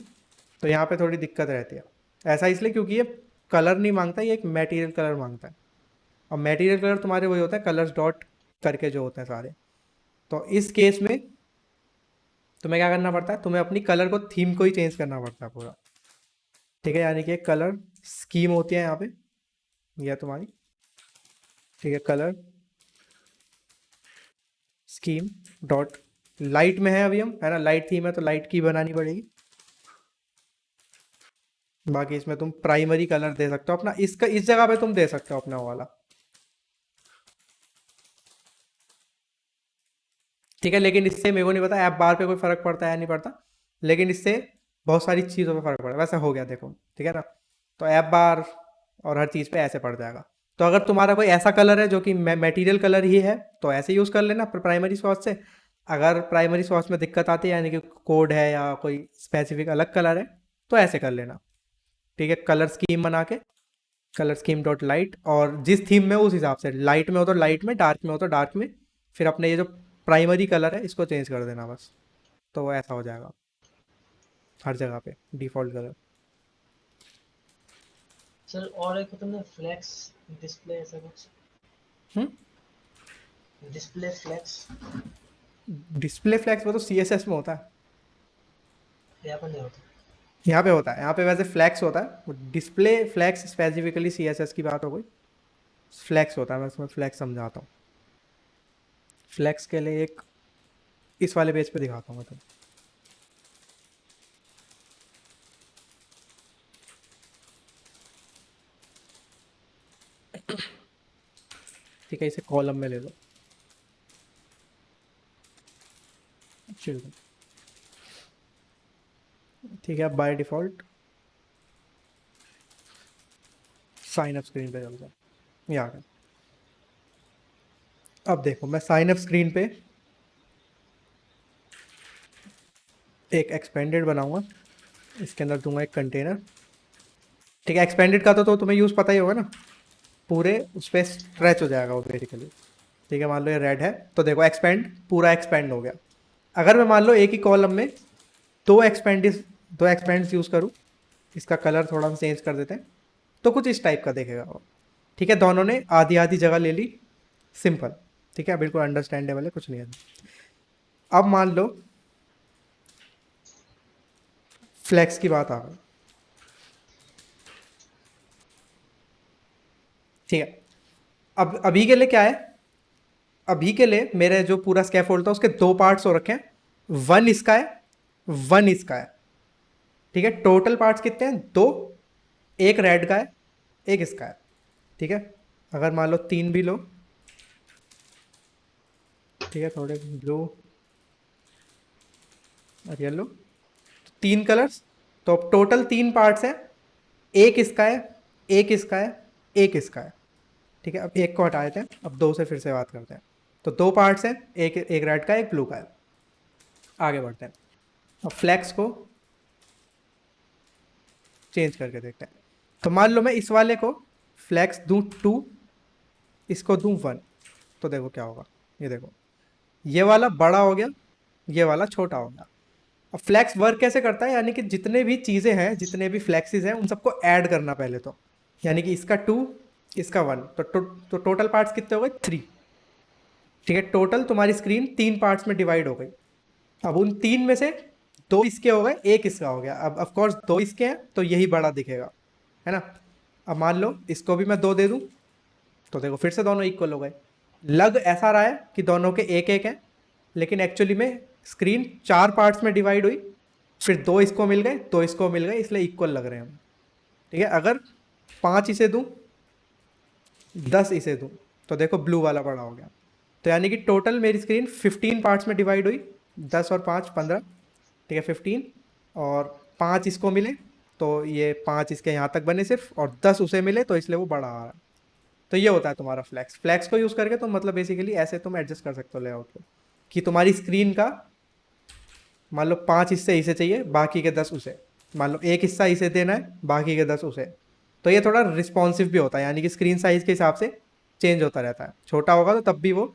तो यहाँ पे थोड़ी दिक्कत रहती है। ऐसा इसलिए क्योंकि ये कलर नहीं मांगता, ये एक मटेरियल कलर मांगता है, और मटेरियल कलर तुम्हारे वही होता है कलर्स डॉट करके जो होते हैं सारे। तो इस केस में तुम्हें क्या करना पड़ता है, तुम्हें अपनी कलर को थीम को ही चेंज करना पड़ता है पूरा। ठीक है, यानी कि एक कलर स्कीम होती है यहाँ पे, यह तुम्हारी, ठीक है, कलर स्कीम डॉट लाइट में है अभी हम, है ना, लाइट थीम है तो लाइट की बनानी पड़ेगी। बाकी इसमें तुम प्राइमरी कलर दे सकते हो अपना, इसका इस जगह पे तुम दे सकते हो अपना वो वाला। ठीक है, लेकिन इससे मेरे को नहीं पता ऐप बार पे कोई फर्क पड़ता है या नहीं पड़ता, लेकिन इससे बहुत सारी चीज़ों पे फर्क पड़ता है, वैसा हो गया देखो। ठीक है ना, तो ऐप बार और हर चीज़ पे ऐसे पड़ जाएगा। तो अगर तुम्हारा कोई ऐसा कलर है जो कि मटेरियल कलर ही है तो ऐसे यूज़ कर लेना प्राइमरी सोर्स से। अगर प्राइमरी सोर्स में दिक्कत आती है, यानी कि कोड है या कोई स्पेसिफिक अलग कलर है, तो ऐसे कर लेना। ठीक है, कलर स्कीम बना के, कलर स्कीम डॉट लाइट, और जिस थीम में उस हिसाब से, लाइट में हो तो लाइट में, डार्क में हो तो डार्क में, फिर अपने ये जो प्राइमरी कलर है इसको चेंज कर देना बस, तो वो ऐसा हो जाएगा हर जगह पे डिफ़ॉल्ट कलर। सर और एक होता है ना फ्लेक्स डिस्प्ले, ऐसा कुछ, डिस्प्ले फ्लेक्स, डिस्प्ले फ्लैक्स वो तो सी एस एस में होता है, यहाँ पर नहीं होता। यहाँ पे होता है, यहाँ पे वैसे फ्लैक्स होता है, वो display flex specifically C S S की बात हो गई। फ्लैक्स होता है, मैं उसमें फ्लैक्स समझाता हूँ। फ्लैक्स के लिए एक इस वाले पेज पे दिखाता हूँ मैं तुम्हें। ठीक है, इसे कॉलम में ले लो, चिल्ड्रन। ठीक है, अब by default sign up screen पे चलता है, ये आ गया। अब देखो, मैं साइन अप स्क्रीन पे एक एक्सपेंडेड बनाऊंगा, इसके अंदर दूंगा एक कंटेनर। ठीक है, एक्सपेंडेड का तो तुम्हें यूज़ पता ही होगा ना, पूरे उस पर स्ट्रेच हो जाएगा वो बेसिकली। ठीक है, मान लो ये रेड है तो देखो एक्सपेंड पूरा एक्सपेंड हो गया। अगर मैं मान लो एक ही कॉलम में दो एक्सपेंड दो एक्सपेंड्स यूज़ करूँ, इसका कलर थोड़ा सा चेंज कर देते हैं, तो कुछ इस टाइप का देखेगा वो। ठीक है, दोनों ने आधी आधी जगह ले ली, सिंपल। ठीक है, बिल्कुल अंडरस्टैंडेबल है, कुछ नहीं है। अब मान लो फ्लैक्स की बात आ गई। ठीक है, अब अभी के लिए क्या है, अभी के लिए मेरे जो पूरा स्कैफोल्ड था उसके दो पार्ट्स हो रखे हैं, वन इसका है, वन इसका है। ठीक है, टोटल पार्ट्स कितने हैं, दो, एक रेड का है, एक इसका है। ठीक है, अगर मान लो तीन भी लो, ठीक है, थोड़े ब्लू और येलो, तीन कलर्स, तो अब टोटल तीन पार्ट्स हैं, एक इसका है, एक इसका है, एक इसका है। ठीक है, अब एक को हटा देते हैं, अब दो से फिर से बात करते हैं। तो दो पार्ट्स हैं, एक एक रेड का, एक ब्लू का है। आगे बढ़ते हैं, अब फ्लैक्स को चेंज करके देखते हैं। तो मान लो मैं इस वाले को फ्लैक्स दूँ टू, इसको दूँ वन, तो देखो क्या होगा। ये देखो, ये वाला बड़ा हो गया, ये वाला छोटा हो गया। अब फ्लैक्स वर्क कैसे करता है, यानी कि जितने भी चीज़ें हैं, जितने भी फ्लैक्सेस हैं, उन सबको ऐड करना पहले तो। यानी कि इसका टू, इसका वन, तो टोटल पार्ट्स कितने हो गए, थ्री। ठीक है, टोटल तुम्हारी स्क्रीन तीन पार्ट्स में डिवाइड हो गई। अब उन तीन में से दो इसके हो गए, एक इसका हो गया। अब ऑफ कोर्स दो इसके हैं तो यही बड़ा दिखेगा, है ना। अब मान लो इसको भी मैं दो दे दूं, तो देखो फिर से दोनों इक्वल हो गए। लग ऐसा रहा है कि दोनों के एक एक हैं, लेकिन एक्चुअली में स्क्रीन चार पार्ट्स में डिवाइड हुई, फिर दो इसको मिल गए, दो इसको मिल गए, इसलिए इक्वल लग रहे हैं हम। ठीक है, अगर पाँच इसे दूं, 10 इसे दूं, तो देखो ब्लू वाला बड़ा हो गया। तो यानी कि टोटल मेरी स्क्रीन 15 पार्ट्स में डिवाइड हुई, 10 और 5 15। ठीक है, 15, और 5 इसको मिले, तो ये 5 इसके यहाँ तक बने सिर्फ, और 10 उसे मिले, तो इसलिए वो बड़ा आ रहा है। तो ये होता है तुम्हारा फ्लैक्स। फ्लैक्स को यूज़ करके तुम मतलब बेसिकली ऐसे तुम एडजस्ट कर सकते हो लेआउट को, कि तुम्हारी स्क्रीन का मान लो 5 हिस्से इसे चाहिए, बाकी के 10 उसे, मान लो एक हिस्सा इसे देना है, बाकी के 10 उसे। तो ये थोड़ा रिस्पॉन्सिव भी होता है, यानी कि स्क्रीन साइज़ के हिसाब से चेंज होता रहता है। छोटा होगा तो तब भी वो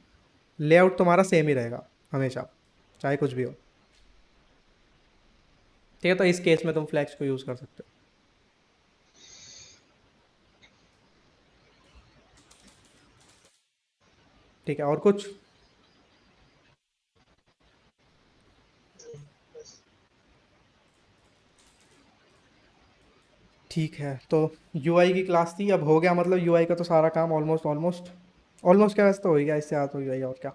लेआउट तुम्हारा सेम ही रहेगा हमेशा, चाहे कुछ भी हो। ठीक है, तो इस केस में तुम फ्लैक्स को यूज़ कर सकते हो। ठीक है, और कुछ। बस। ठीक है, तो यूआई की क्लास थी, अब हो गया मतलब यूआई का तो सारा काम ऑलमोस्ट ऑलमोस्ट ऑलमोस्ट क्या, वैसे तो हो ही गया, इससे ज़्यादा तो यूआई और क्या।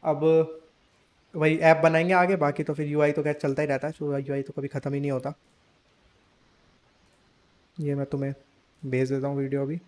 अब वही ऐप बनाएंगे आगे, बाकी तो फिर यूआई तो क्या चलता ही रहता है, यूआई तो कभी ख़त्म ही नहीं होता। ये मैं तुम्हें भेज देता हूँ वीडियो अभी।